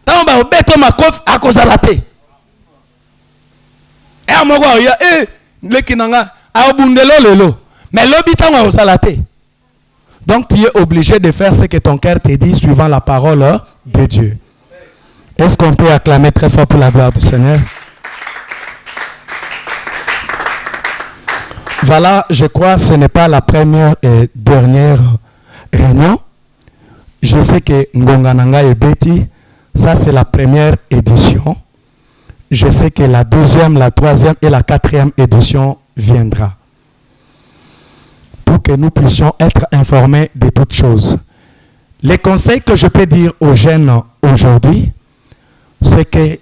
Tamba beto makof akozalate. Donc tu es obligé de faire ce que ton cœur te dit suivant la parole de Dieu. Est-ce qu'on peut acclamer très fort pour la gloire du Seigneur? Voilà, je crois que ce n'est pas la première et dernière réunion. Je sais que Ngongananga et Betty, ça c'est la première édition. Je sais que la deuxième, la troisième et la quatrième édition viendra. Pour que nous puissions être informés de toutes choses. Les conseils que je peux dire aux jeunes aujourd'hui, c'est que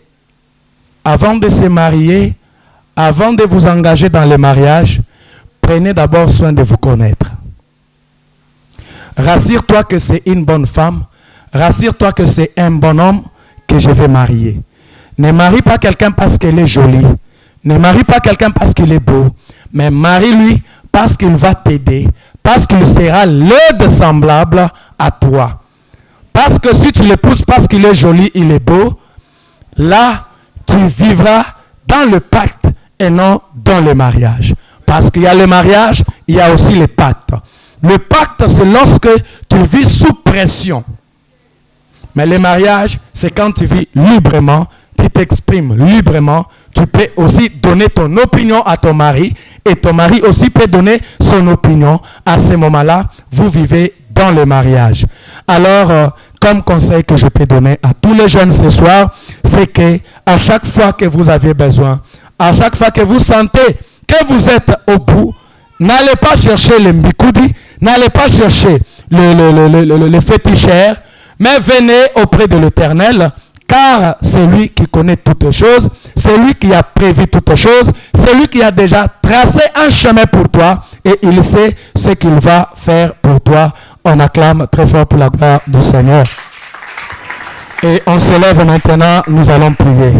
avant de se marier, avant de vous engager dans le mariage, prenez d'abord soin de vous connaître. Rassure-toi que c'est une bonne femme, rassure-toi que c'est un bon homme que je vais marier. Ne marie pas quelqu'un parce qu'elle est jolie. Ne marie pas quelqu'un parce qu'il est beau. Mais marie-lui parce qu'il va t'aider. Parce qu'il sera l'aide semblable à toi. Parce que si tu l'épouses parce qu'il est joli, il est beau, là, tu vivras dans le pacte et non dans le mariage. Parce qu'il y a le mariage, il y a aussi le pacte. Le pacte, c'est lorsque tu vis sous pression. Mais le mariage, c'est quand tu vis librement, tu t'exprimes librement, tu peux aussi donner ton opinion à ton mari et ton mari aussi peut donner son opinion. À ce moment-là, vous vivez dans le mariage. Alors, comme conseil que je peux donner à tous les jeunes ce soir, c'est que à chaque fois que vous avez besoin, à chaque fois que vous sentez que vous êtes au bout, n'allez pas chercher le mbikoudi, n'allez pas chercher le féticheur, mais venez auprès de l'Éternel, car c'est lui qui connaît toutes choses, c'est lui qui a prévu toutes choses, c'est lui qui a déjà tracé un chemin pour toi et il sait ce qu'il va faire pour toi. On acclame très fort pour la gloire du Seigneur. Et on se lève maintenant, nous allons prier.